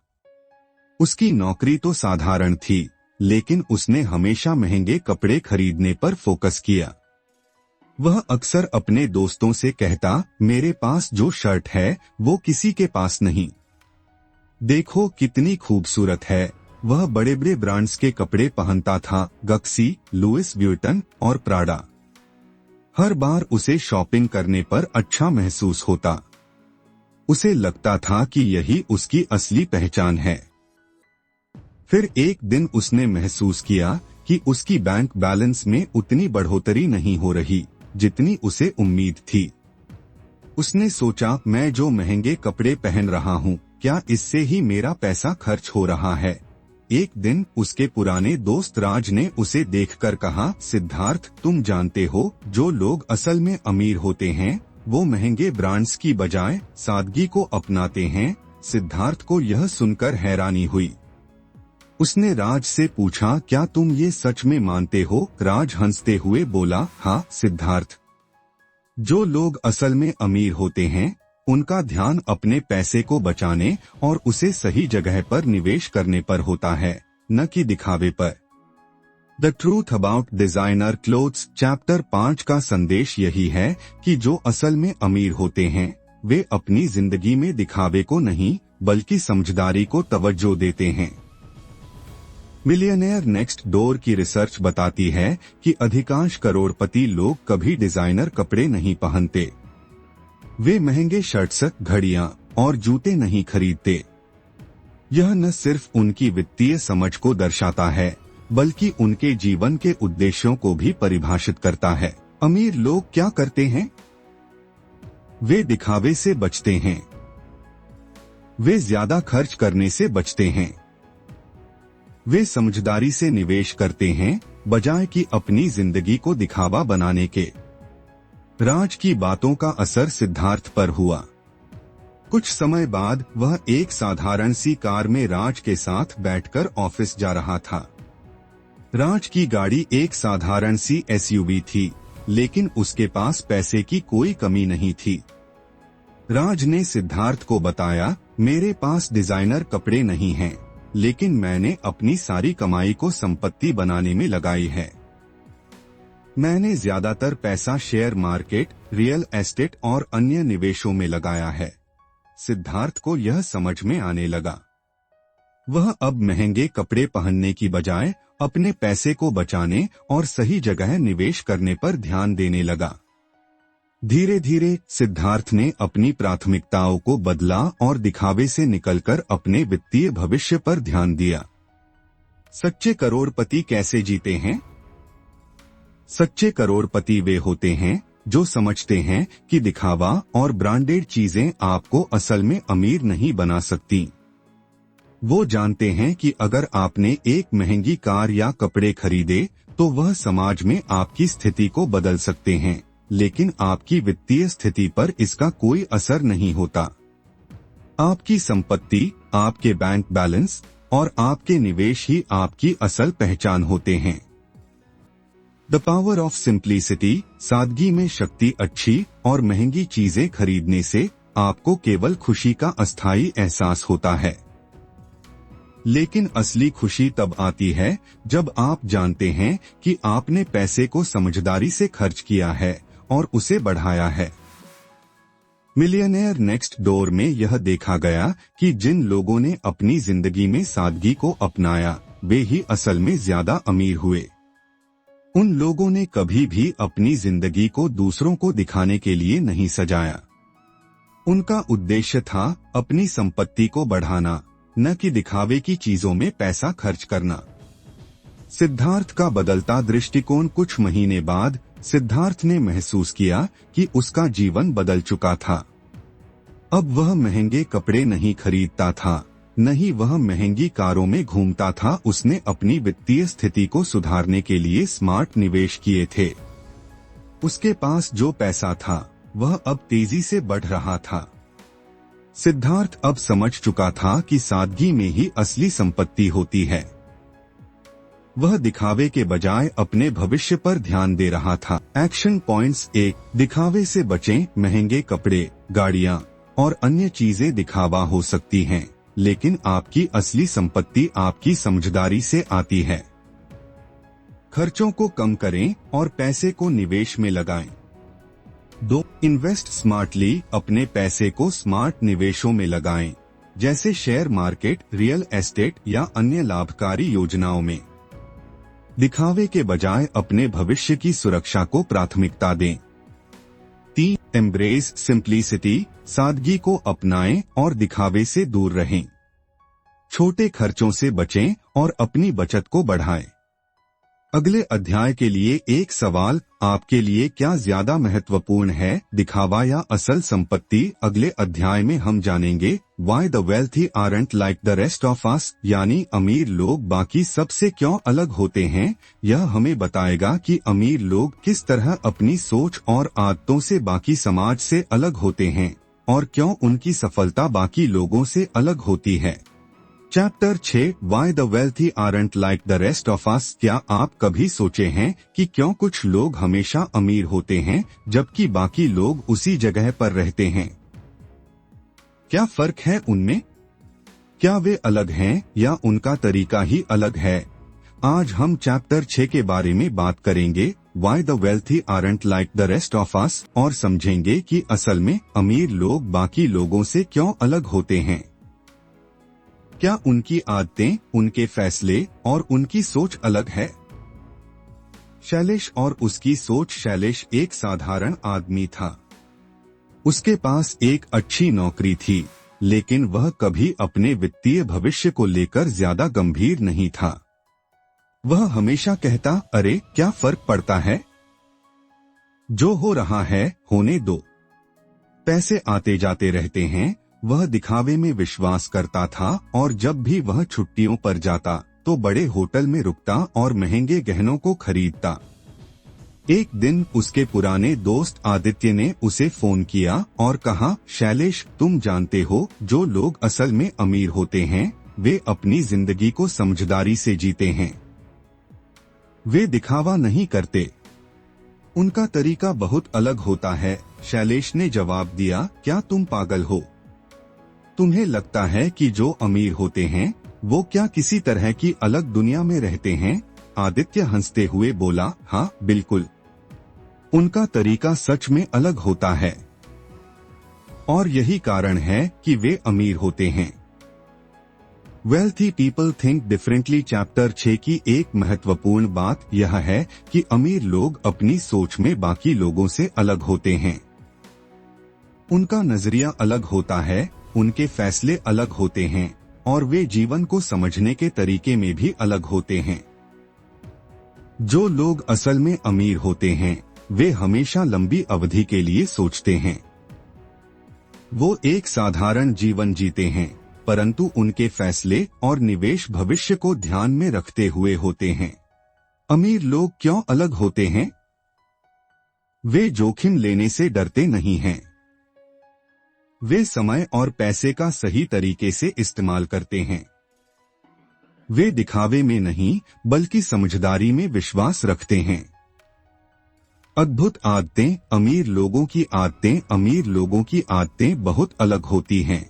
उसकी नौकरी तो साधारण थी, लेकिन उसने हमेशा महंगे कपड़े खरीदने पर फोकस किया। वह अक्सर अपने दोस्तों से कहता, मेरे पास जो शर्ट है वो किसी के पास नहीं, देखो कितनी खूबसूरत है। वह बड़े बड़े ब्रांड्स के कपड़े पहनता था, गक्सी, लुइस व्यूटन और प्राडा। हर बार उसे शॉपिंग करने पर अच्छा महसूस होता। उसे लगता था कि यही उसकी असली पहचान है। फिर एक दिन उसने महसूस किया कि उसकी बैंक बैलेंस में उतनी बढ़ोतरी नहीं हो रही जितनी उसे उम्मीद थी। उसने सोचा, मैं जो महंगे कपड़े पहन रहा हूँ, क्या इससे ही मेरा पैसा खर्च हो रहा है। एक दिन उसके पुराने दोस्त राज ने उसे देखकर कहा, सिद्धार्थ, तुम जानते हो जो लोग असल में अमीर होते हैं वो महंगे ब्रांड्स की बजाय सादगी को अपनाते हैं। सिद्धार्थ को यह सुनकर हैरानी हुई। उसने राज से पूछा, क्या तुम ये सच में मानते हो। राज हंसते हुए बोला, हाँ सिद्धार्थ, जो लोग असल में अमीर होते हैं उनका ध्यान अपने पैसे को बचाने और उसे सही जगह पर निवेश करने पर होता है, न कि दिखावे पर। The truth about designer clothes. Chapter 5 का संदेश यही है कि जो असल में अमीर होते हैं वे अपनी जिंदगी में दिखावे को नहीं बल्कि समझदारी को तवज्जो देते हैं। मिलियनेयर नेक्स्ट डोर की रिसर्च बताती है कि अधिकांश करोड़पति लोग कभी डिजाइनर कपड़े नहीं पहनते। वे महंगे शर्ट्स, घड़ियां और जूते नहीं खरीदते। यह न सिर्फ उनकी वित्तीय समझ को दर्शाता है बल्कि उनके जीवन के उद्देश्यों को भी परिभाषित करता है। अमीर लोग क्या करते हैं? वे दिखावे से बचते हैं। वे ज्यादा खर्च करने से बचते हैं। वे समझदारी से निवेश करते हैं बजाय कि अपनी जिंदगी को दिखावा बनाने के। राज की बातों का असर सिद्धार्थ पर हुआ। कुछ समय बाद वह एक साधारण सी कार में राज के साथ बैठकर ऑफिस जा रहा था। राज की गाड़ी एक साधारण सी एसयूवी थी, लेकिन उसके पास पैसे की कोई कमी नहीं थी। राज ने सिद्धार्थ को बताया, मेरे पास डिजाइनर कपड़े नहीं हैं, लेकिन मैंने अपनी सारी कमाई को संपत्ति बनाने में लगाई है। मैंने ज्यादातर पैसा शेयर मार्केट, रियल एस्टेट और अन्य निवेशों में लगाया है। सिद्धार्थ को यह समझ में आने लगा। वह अब महंगे कपड़े पहनने की बजाय अपने पैसे को बचाने और सही जगह निवेश करने पर ध्यान देने लगा। धीरे धीरे सिद्धार्थ ने अपनी प्राथमिकताओं को बदला और दिखावे से निकलकर अपने वित्तीय भविष्य पर ध्यान दिया। सच्चे करोड़पति कैसे जीते हैं? सच्चे करोड़पति वे होते हैं जो समझते हैं कि दिखावा और ब्रांडेड चीजें आपको असल में अमीर नहीं बना सकती। वो जानते हैं कि अगर आपने एक महंगी कार या कपड़े खरीदे तो वह समाज में आपकी स्थिति को बदल सकते हैं, लेकिन आपकी वित्तीय स्थिति पर इसका कोई असर नहीं होता। आपकी संपत्ति, आपके बैंक बैलेंस और आपके निवेश ही आपकी असल पहचान होते हैं। The power of simplicity. सादगी में शक्ति। अच्छी और महंगी चीजें खरीदने से आपको केवल खुशी का अस्थायी एहसास होता है, लेकिन असली खुशी तब आती है जब आप जानते हैं कि आपने पैसे को समझदारी से खर्च किया है और उसे बढ़ाया है। मिलियनेयर नेक्स्ट डोर में यह देखा गया कि जिन लोगों ने अपनी जिंदगी में सादगी को अपनाया वे ही असल में ज्यादा अमीर हुए। उन लोगों ने कभी भी अपनी जिंदगी को दूसरों को दिखाने के लिए नहीं सजाया। उनका उद्देश्य था अपनी संपत्ति को बढ़ाना, न कि दिखावे की चीजों में पैसा खर्च करना। सिद्धार्थ का बदलता दृष्टिकोण। कुछ महीने बाद सिद्धार्थ ने महसूस किया कि उसका जीवन बदल चुका था। अब वह महंगे कपड़े नहीं खरीदता था, न ही वह महंगी कारों में घूमता था। उसने अपनी वित्तीय स्थिति को सुधारने के लिए स्मार्ट निवेश किए थे। उसके पास जो पैसा था वह अब तेजी से बढ़ रहा था। सिद्धार्थ अब समझ चुका था कि सादगी में ही असली संपत्ति होती है। वह दिखावे के बजाय अपने भविष्य पर ध्यान दे रहा था। Action points. 1. दिखावे से बचें। महंगे कपड़े, गाड़ियां और अन्य चीजें दिखावा हो सकती हैं, लेकिन आपकी असली संपत्ति आपकी समझदारी से आती है। खर्चों को कम करें और पैसे को निवेश में लगाएं। 2. Invest smartly. अपने पैसे को स्मार्ट निवेशों में लगाएं, जैसे शेयर मार्केट, रियल एस्टेट या अन्य लाभकारी योजनाओं में। दिखावे के बजाय अपने भविष्य की सुरक्षा को प्राथमिकता दें। 3. Embrace simplicity. सादगी को अपनाएं और दिखावे से दूर रहें। छोटे खर्चों से बचें और अपनी बचत को बढ़ाएं। अगले अध्याय के लिए एक सवाल, आपके लिए क्या ज्यादा महत्वपूर्ण है, दिखावा या असल संपत्ति? अगले अध्याय में हम जानेंगे Why the wealthy aren't like the rest of us, यानी अमीर लोग बाकी सबसे क्यों अलग होते हैं। यह हमें बताएगा कि अमीर लोग किस तरह अपनी सोच और आदतों से बाकी समाज से अलग होते हैं और क्यों उनकी सफलता बाकी लोगों से अलग होती है। Chapter 6 Why the wealthy aren't like the rest of us। क्या आप कभी सोचे हैं कि क्यों कुछ लोग हमेशा अमीर होते हैं जबकि बाकी लोग उसी जगह पर रहते हैं? क्या फर्क है उनमें? क्या वे अलग हैं या उनका तरीका ही अलग है? आज हम चैप्टर 6 के बारे में बात करेंगे, Why the wealthy aren't like the rest of us, और समझेंगे कि असल में अमीर लोग बाकी लोगों से क्यों अलग होते हैं। क्या उनकी आदतें, उनके फैसले और उनकी सोच अलग है? शैलेश और उसकी सोच। शैलेश एक साधारण आदमी था। उसके पास एक अच्छी नौकरी थी, लेकिन वह कभी अपने वित्तीय भविष्य को लेकर ज्यादा गंभीर नहीं था। वह हमेशा कहता, अरे क्या फर्क पड़ता है, जो हो रहा है होने दो, पैसे आते जाते रहते हैं। वह दिखावे में विश्वास करता था और जब भी वह छुट्टियों पर जाता तो बड़े होटल में रुकता और महंगे गहनों को खरीदता। एक दिन उसके पुराने दोस्त आदित्य ने उसे फोन किया और कहा, शैलेश, तुम जानते हो जो लोग असल में अमीर होते हैं वे अपनी जिंदगी को समझदारी से जीते हैं। वे दिखावा नहीं करते। उनका तरीका बहुत अलग होता है। शैलेश ने जवाब दिया, क्या तुम पागल हो? तुम्हें लगता है कि जो अमीर होते हैं वो क्या किसी तरह की अलग दुनिया में रहते हैं? आदित्य हंसते हुए बोला, हाँ बिल्कुल, उनका तरीका सच में अलग होता है और यही कारण है कि वे अमीर होते हैं। Wealthy people think differently. Chapter 6 की एक महत्वपूर्ण बात यह है कि अमीर लोग अपनी सोच में बाकी लोगों से अलग होते हैं। उनका नजरिया अलग होता है, उनके फैसले अलग होते हैं और वे जीवन को समझने के तरीके में भी अलग होते हैं। जो लोग असल में अमीर होते हैं वे हमेशा लंबी अवधि के लिए सोचते हैं। वो एक साधारण जीवन जीते हैं, परंतु उनके फैसले और निवेश भविष्य को ध्यान में रखते हुए होते हैं। अमीर लोग क्यों अलग होते हैं? वे जोखिम लेने से डरते नहीं हैं। वे समय और पैसे का सही तरीके से इस्तेमाल करते हैं। वे दिखावे में नहीं बल्कि समझदारी में विश्वास रखते हैं। अद्भुत आदतें। अमीर लोगों की आदतें। अमीर लोगों की आदतें बहुत अलग होती हैं।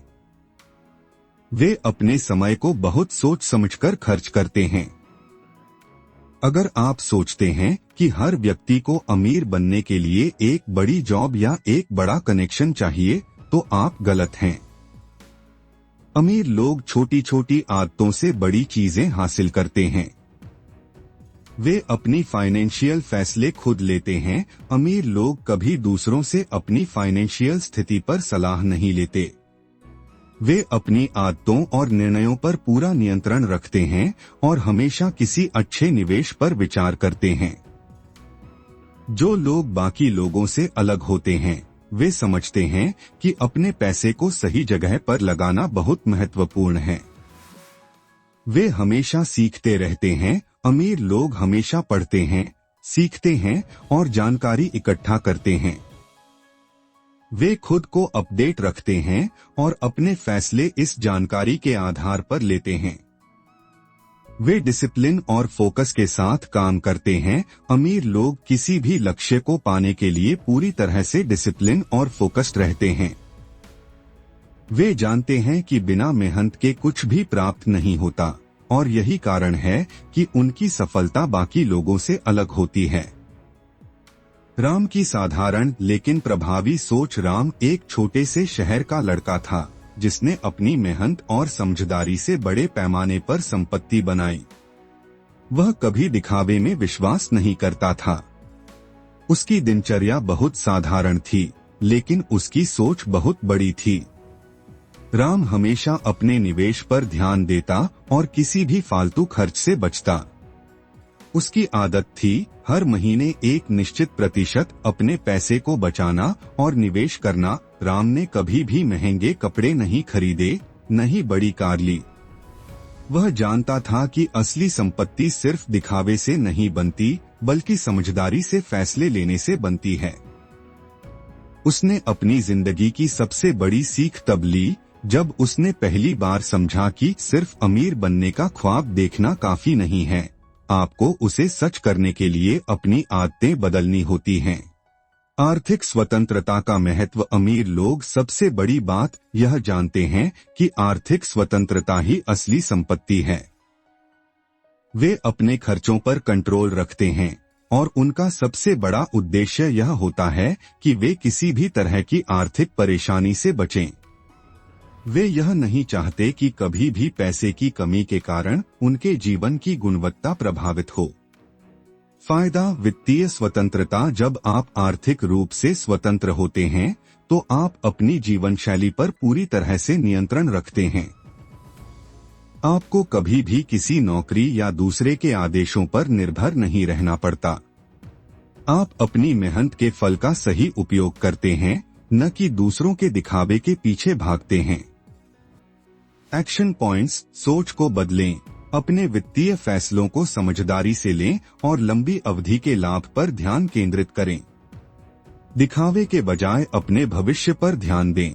वे अपने समय को बहुत सोच समझकर खर्च करते हैं। अगर आप सोचते हैं कि हर व्यक्ति को अमीर बनने के लिए एक बड़ी जॉब या एक बड़ा कनेक्शन चाहिए तो आप गलत हैं। अमीर लोग छोटी छोटी आदतों से बड़ी चीजें हासिल करते हैं। वे अपनी फाइनेंशियल फैसले खुद लेते हैं। अमीर लोग कभी दूसरों से अपनी फाइनेंशियल स्थिति पर सलाह नहीं लेते। वे अपनी आदतों और निर्णयों पर पूरा नियंत्रण रखते हैं और हमेशा किसी अच्छे निवेश पर विचार करते हैं। जो लोग बाकी लोगों से अलग होते हैं, वे समझते हैं कि अपने पैसे को सही जगह पर लगाना बहुत महत्वपूर्ण है। वे हमेशा सीखते रहते हैं। अमीर लोग हमेशा पढ़ते हैं, सीखते हैं और जानकारी इकट्ठा करते हैं। वे खुद को अपडेट रखते हैं और अपने फैसले इस जानकारी के आधार पर लेते हैं। वे डिसिप्लिन और फोकस के साथ काम करते हैं। अमीर लोग किसी भी लक्ष्य को पाने के लिए पूरी तरह से डिसिप्लिन और फोकस्ड रहते हैं। वे जानते हैं कि बिना मेहनत के कुछ भी प्राप्त नहीं होता और यही कारण है कि उनकी सफलता बाकी लोगों से अलग होती है। राम की साधारण लेकिन प्रभावी सोच। राम एक छोटे से शहर का लड़का था जिसने अपनी मेहनत और समझदारी से बड़े पैमाने पर संपत्ति बनाई। वह कभी दिखावे में विश्वास नहीं करता था। उसकी दिनचर्या बहुत साधारण थी, लेकिन उसकी सोच बहुत बड़ी थी। राम हमेशा अपने निवेश पर ध्यान देता और किसी भी फालतू खर्च से बचता। उसकी आदत थी हर महीने एक निश्चित प्रतिशत अपने पैसे को बचाना और निवेश करना। राम ने कभी भी महंगे कपड़े नहीं खरीदे, न ही बड़ी कार ली। वह जानता था कि असली संपत्ति सिर्फ दिखावे से नहीं बनती, बल्कि समझदारी से फैसले लेने से बनती है। उसने अपनी जिंदगी की सबसे बड़ी सीख तब ली जब उसने पहली बार समझा कि सिर्फ अमीर बनने का ख्वाब देखना काफी नहीं है, आपको उसे सच करने के लिए अपनी आदतें बदलनी होती हैं। आर्थिक स्वतंत्रता का महत्व। अमीर लोग सबसे बड़ी बात यह जानते हैं कि आर्थिक स्वतंत्रता ही असली संपत्ति है। वे अपने खर्चों पर कंट्रोल रखते हैं और उनका सबसे बड़ा उद्देश्य यह होता है कि वे किसी भी तरह की आर्थिक परेशानी से बचें। वे यह नहीं चाहते कि कभी भी पैसे की कमी के कारण उनके जीवन की गुणवत्ता प्रभावित हो। फायदा। वित्तीय स्वतंत्रता। जब आप आर्थिक रूप से स्वतंत्र होते हैं तो आप अपनी जीवन शैली पर पूरी तरह से नियंत्रण रखते हैं। आपको कभी भी किसी नौकरी या दूसरे के आदेशों पर निर्भर नहीं रहना पड़ता। आप अपनी मेहनत के फल का सही उपयोग करते हैं, न कि दूसरों के दिखावे के पीछे भागते हैं। Action points. सोच को बदलें। अपने वित्तीय फैसलों को समझदारी से लें और लंबी अवधि के लाभ पर ध्यान केंद्रित करें। दिखावे के बजाय अपने भविष्य पर ध्यान दें।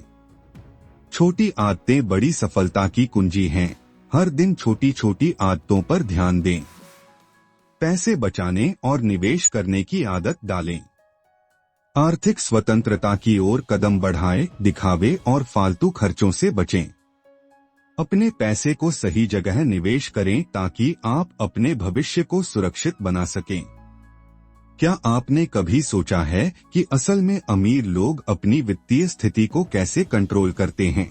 छोटी आदतें बड़ी सफलता की कुंजी हैं। हर दिन छोटी छोटी आदतों पर ध्यान दें। पैसे बचाने और निवेश करने की आदत डालें। आर्थिक स्वतंत्रता की ओर कदम बढ़ाएं। दिखावे और फालतू खर्चों से बचें। अपने पैसे को सही जगह निवेश करें ताकि आप अपने भविष्य को सुरक्षित बना सकें। क्या आपने कभी सोचा है कि असल में अमीर लोग अपनी वित्तीय स्थिति को कैसे कंट्रोल करते हैं?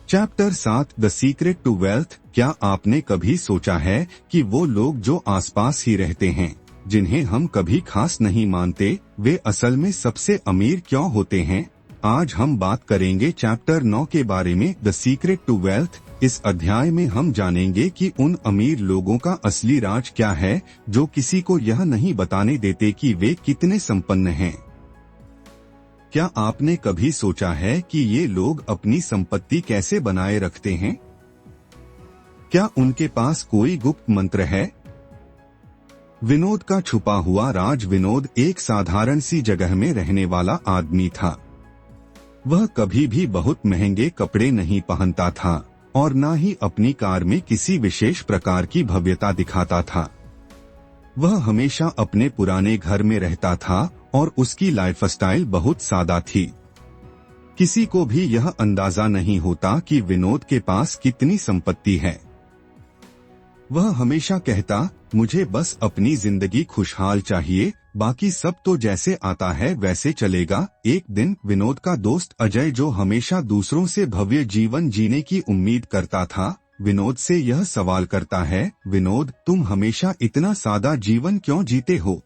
Chapter 7 the secret to wealth. क्या आपने कभी सोचा है कि वो लोग जो आसपास ही रहते हैं, जिन्हें हम कभी खास नहीं मानते, वे असल में सबसे अमीर क्यों होते हैं? आज हम बात करेंगे चैप्टर 9 के बारे में, द सीक्रेट टू वेल्थ। इस अध्याय में हम जानेंगे कि उन अमीर लोगों का असली राज क्या है जो किसी को यह नहीं बताने देते कि वे कितने संपन्न हैं। क्या आपने कभी सोचा है कि ये लोग अपनी संपत्ति कैसे बनाए रखते हैं? क्या उनके पास कोई गुप्त मंत्र है? विनोद का छुपा हुआ राज। विनोद एक साधारण सी जगह में रहने वाला आदमी था। वह कभी भी बहुत महंगे कपड़े नहीं पहनता था और न ही अपनी कार में किसी विशेष प्रकार की भव्यता दिखाता था। वह हमेशा अपने पुराने घर में रहता था और उसकी लाइफस्टाइल बहुत सादा थी। किसी को भी यह अंदाजा नहीं होता कि विनोद के पास कितनी संपत्ति है। वह हमेशा कहता, मुझे बस अपनी जिंदगी खुशहाल चाहिए, बाकी सब तो जैसे आता है वैसे चलेगा। एक दिन विनोद का दोस्त अजय, जो हमेशा दूसरों से भव्य जीवन जीने की उम्मीद करता था, विनोद से यह सवाल करता है, विनोद, तुम हमेशा इतना सादा जीवन क्यों जीते हो?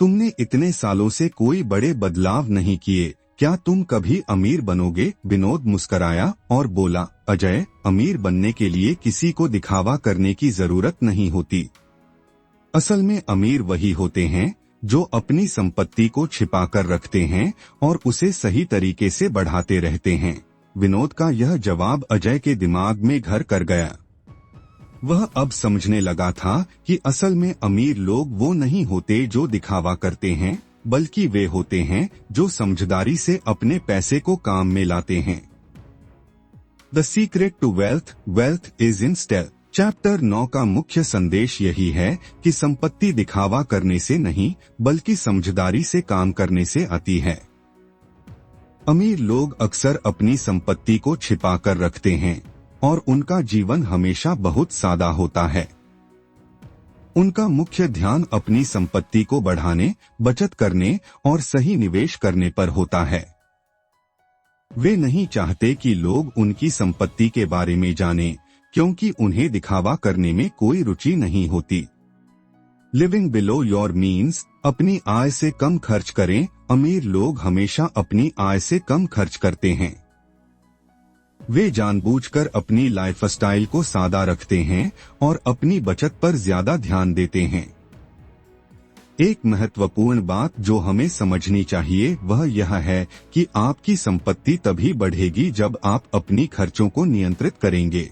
तुमने इतने सालों से कोई बड़े बदलाव नहीं किए, क्या तुम कभी अमीर बनोगे? विनोद मुस्कराया और बोला, अजय, अमीर बनने के लिए किसी को दिखावा करने की जरूरत नहीं होती। असल में अमीर वही होते हैं जो अपनी संपत्ति को छिपा कर रखते हैं और उसे सही तरीके से बढ़ाते रहते हैं। विनोद का यह जवाब अजय के दिमाग में घर कर गया। वह अब समझने लगा था कि असल में अमीर लोग वो नहीं होते जो दिखावा करते हैं, बल्कि वे होते हैं जो समझदारी से अपने पैसे को काम में लाते हैं। The secret to wealth, wealth is in stealth. Chapter 9 का मुख्य संदेश यही है कि संपत्ति दिखावा करने से नहीं, बल्कि समझदारी से काम करने से आती है। अमीर लोग अक्सर अपनी संपत्ति को छिपा कर रखते हैं और उनका जीवन हमेशा बहुत सादा होता है। उनका मुख्य ध्यान अपनी संपत्ति को बढ़ाने, बचत करने और सही निवेश करने पर होता है। वे नहीं चाहते कि लोग उनकी संपत्ति के बारे में जानें, क्योंकि उन्हें दिखावा करने में कोई रुचि नहीं होती। लिविंग बिलो योर मीन्स, अपनी आय से कम खर्च करें। अमीर लोग हमेशा अपनी आय से कम खर्च करते हैं। वे जानबूझकर अपनी लाइफस्टाइल को सादा रखते हैं और अपनी बचत पर ज्यादा ध्यान देते हैं। एक महत्वपूर्ण बात जो हमें समझनी चाहिए वह यह है कि आपकी संपत्ति तभी बढ़ेगी जब आप अपनी खर्चों को नियंत्रित करेंगे।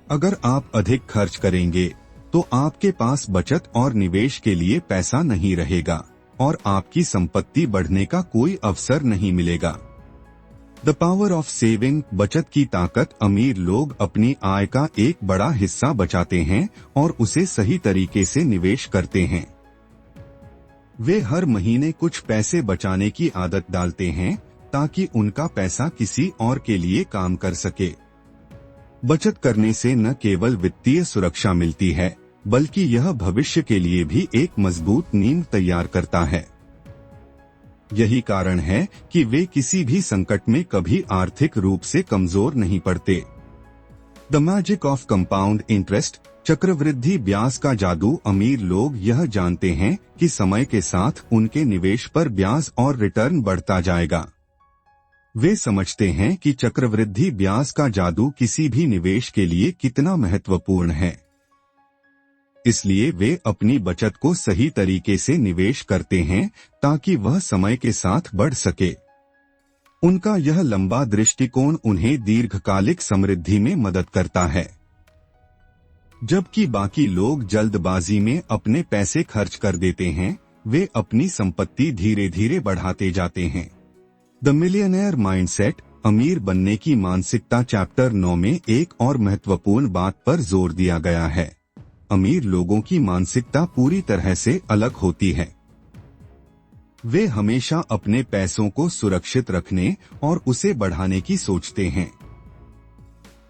अगर आप अधिक खर्च करेंगे तो आपके पास बचत और निवेश के लिए पैसा नहीं रहेगा और आपकी संपत्ति बढ़ने का कोई अवसर नहीं मिलेगा। द पावर ऑफ सेविंग, बचत की ताकत। अमीर लोग अपनी आय का एक बड़ा हिस्सा बचाते हैं और उसे सही तरीके से निवेश करते हैं। वे हर महीने कुछ पैसे बचाने की आदत डालते हैं ताकि उनका पैसा किसी और के लिए काम कर सके। बचत करने से न केवल वित्तीय सुरक्षा मिलती है, बल्कि यह भविष्य के लिए भी एक मजबूत नींव तैयार करता है। यही कारण है कि वे किसी भी संकट में कभी आर्थिक रूप से कमजोर नहीं पड़ते। The magic of compound interest, चक्रवृद्धि ब्याज का जादू। अमीर लोग यह जानते हैं कि समय के साथ उनके निवेश पर ब्याज और रिटर्न बढ़ता जाएगा। वे समझते हैं कि चक्रवृद्धि ब्याज का जादू किसी भी निवेश के लिए कितना महत्वपूर्ण है। इसलिए वे अपनी बचत को सही तरीके से निवेश करते हैं ताकि वह समय के साथ बढ़ सके। उनका यह लंबा दृष्टिकोण उन्हें दीर्घकालिक समृद्धि में मदद करता है। जबकि बाकी लोग जल्दबाजी में अपने पैसे खर्च कर देते हैं, वे अपनी संपत्ति धीरे धीरे बढ़ाते जाते हैं। द मिलियनेयर माइंडसेट, अमीर बनने की मानसिकता। चैप्टर 9 में एक और महत्वपूर्ण बात पर जोर दिया गया है। अमीर लोगों की मानसिकता पूरी तरह से अलग होती है। वे हमेशा अपने पैसों को सुरक्षित रखने और उसे बढ़ाने की सोचते हैं।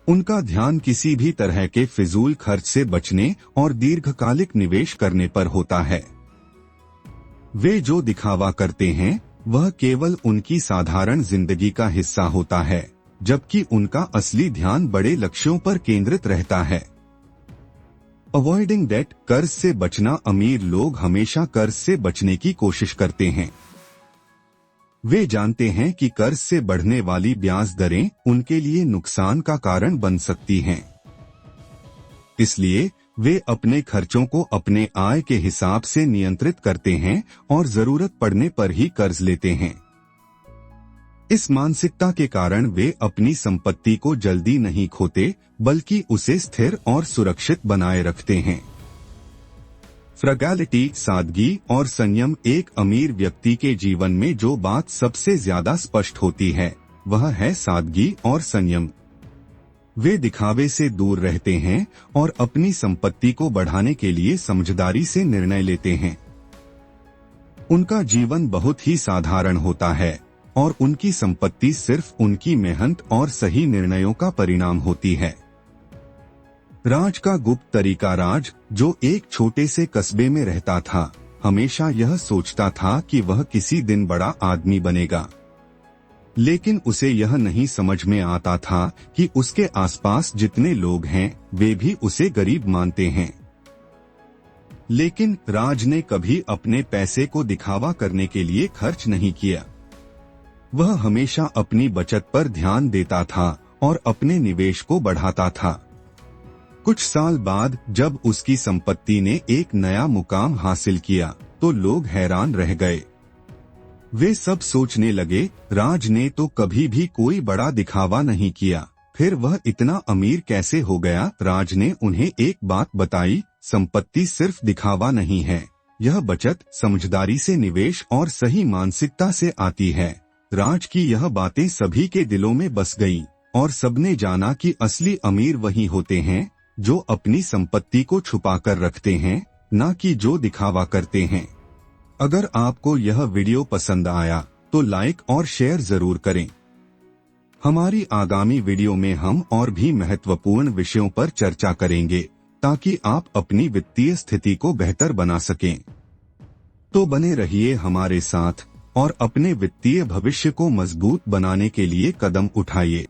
उनका ध्यान किसी भी तरह के फिजूल खर्च से बचने और दीर्घकालिक निवेश करने पर होता है। वे जो दिखावा करते हैं वह केवल उनकी साधारण जिंदगी का हिस्सा होता है, जबकि उनका असली ध्यान बड़े लक्ष्यों पर केंद्रित रहता है। अवॉइडिंग डेट, कर्ज से बचना। अमीर लोग हमेशा कर्ज से बचने की कोशिश करते हैं। वे जानते हैं कि कर्ज से बढ़ने वाली ब्याज दरें उनके लिए नुकसान का कारण बन सकती हैं। इसलिए वे अपने खर्चों को अपने आय के हिसाब से नियंत्रित करते हैं और जरूरत पड़ने पर ही कर्ज लेते हैं। इस मानसिकता के कारण वे अपनी संपत्ति को जल्दी नहीं खोते, बल्कि उसे स्थिर और सुरक्षित बनाए रखते हैं। फ्रगैलिटी, सादगी और संयम। एक अमीर व्यक्ति के जीवन में जो बात सबसे ज्यादा स्पष्ट होती है वह है सादगी और संयम। वे दिखावे से दूर रहते हैं और अपनी संपत्ति को बढ़ाने के लिए समझदारी से निर्णय लेते हैं। उनका जीवन बहुत ही साधारण होता है और उनकी संपत्ति सिर्फ उनकी मेहनत और सही निर्णयों का परिणाम होती है। राज का गुप्त तरीका। राज, जो एक छोटे से कस्बे में रहता था, हमेशा यह सोचता था कि वह किसी दिन बड़ा आदमी बनेगा। लेकिन उसे यह नहीं समझ में आता था कि उसके आसपास जितने लोग हैं वे भी उसे गरीब मानते हैं। लेकिन राज ने कभी अपने पैसे को दिखावा करने के लिए खर्च नहीं किया। वह हमेशा अपनी बचत पर ध्यान देता था और अपने निवेश को बढ़ाता था। कुछ साल बाद जब उसकी संपत्ति ने एक नया मुकाम हासिल किया तो लोग हैरान रह गए। वे सब सोचने लगे, राज ने तो कभी भी कोई बड़ा दिखावा नहीं किया, फिर वह इतना अमीर कैसे हो गया। राज ने उन्हें एक बात बताई, संपत्ति सिर्फ दिखावा नहीं है, यह बचत, समझदारी से निवेश और सही मानसिकता से आती है। राज की यह बातें सभी के दिलों में बस गईं और सबने जाना कि असली अमीर वही होते हैं जो अपनी संपत्ति को छुपा कर रखते हैं, न कि जो दिखावा करते हैं। अगर आपको यह वीडियो पसंद आया तो लाइक और शेयर जरूर करें। हमारी आगामी वीडियो में हम और भी महत्वपूर्ण विषयों पर चर्चा करेंगे ताकि आप अपनी वित्तीय स्थिति को बेहतर बना सकें। तो बने रहिए हमारे साथ और अपने वित्तीय भविष्य को मजबूत बनाने के लिए कदम उठाइए।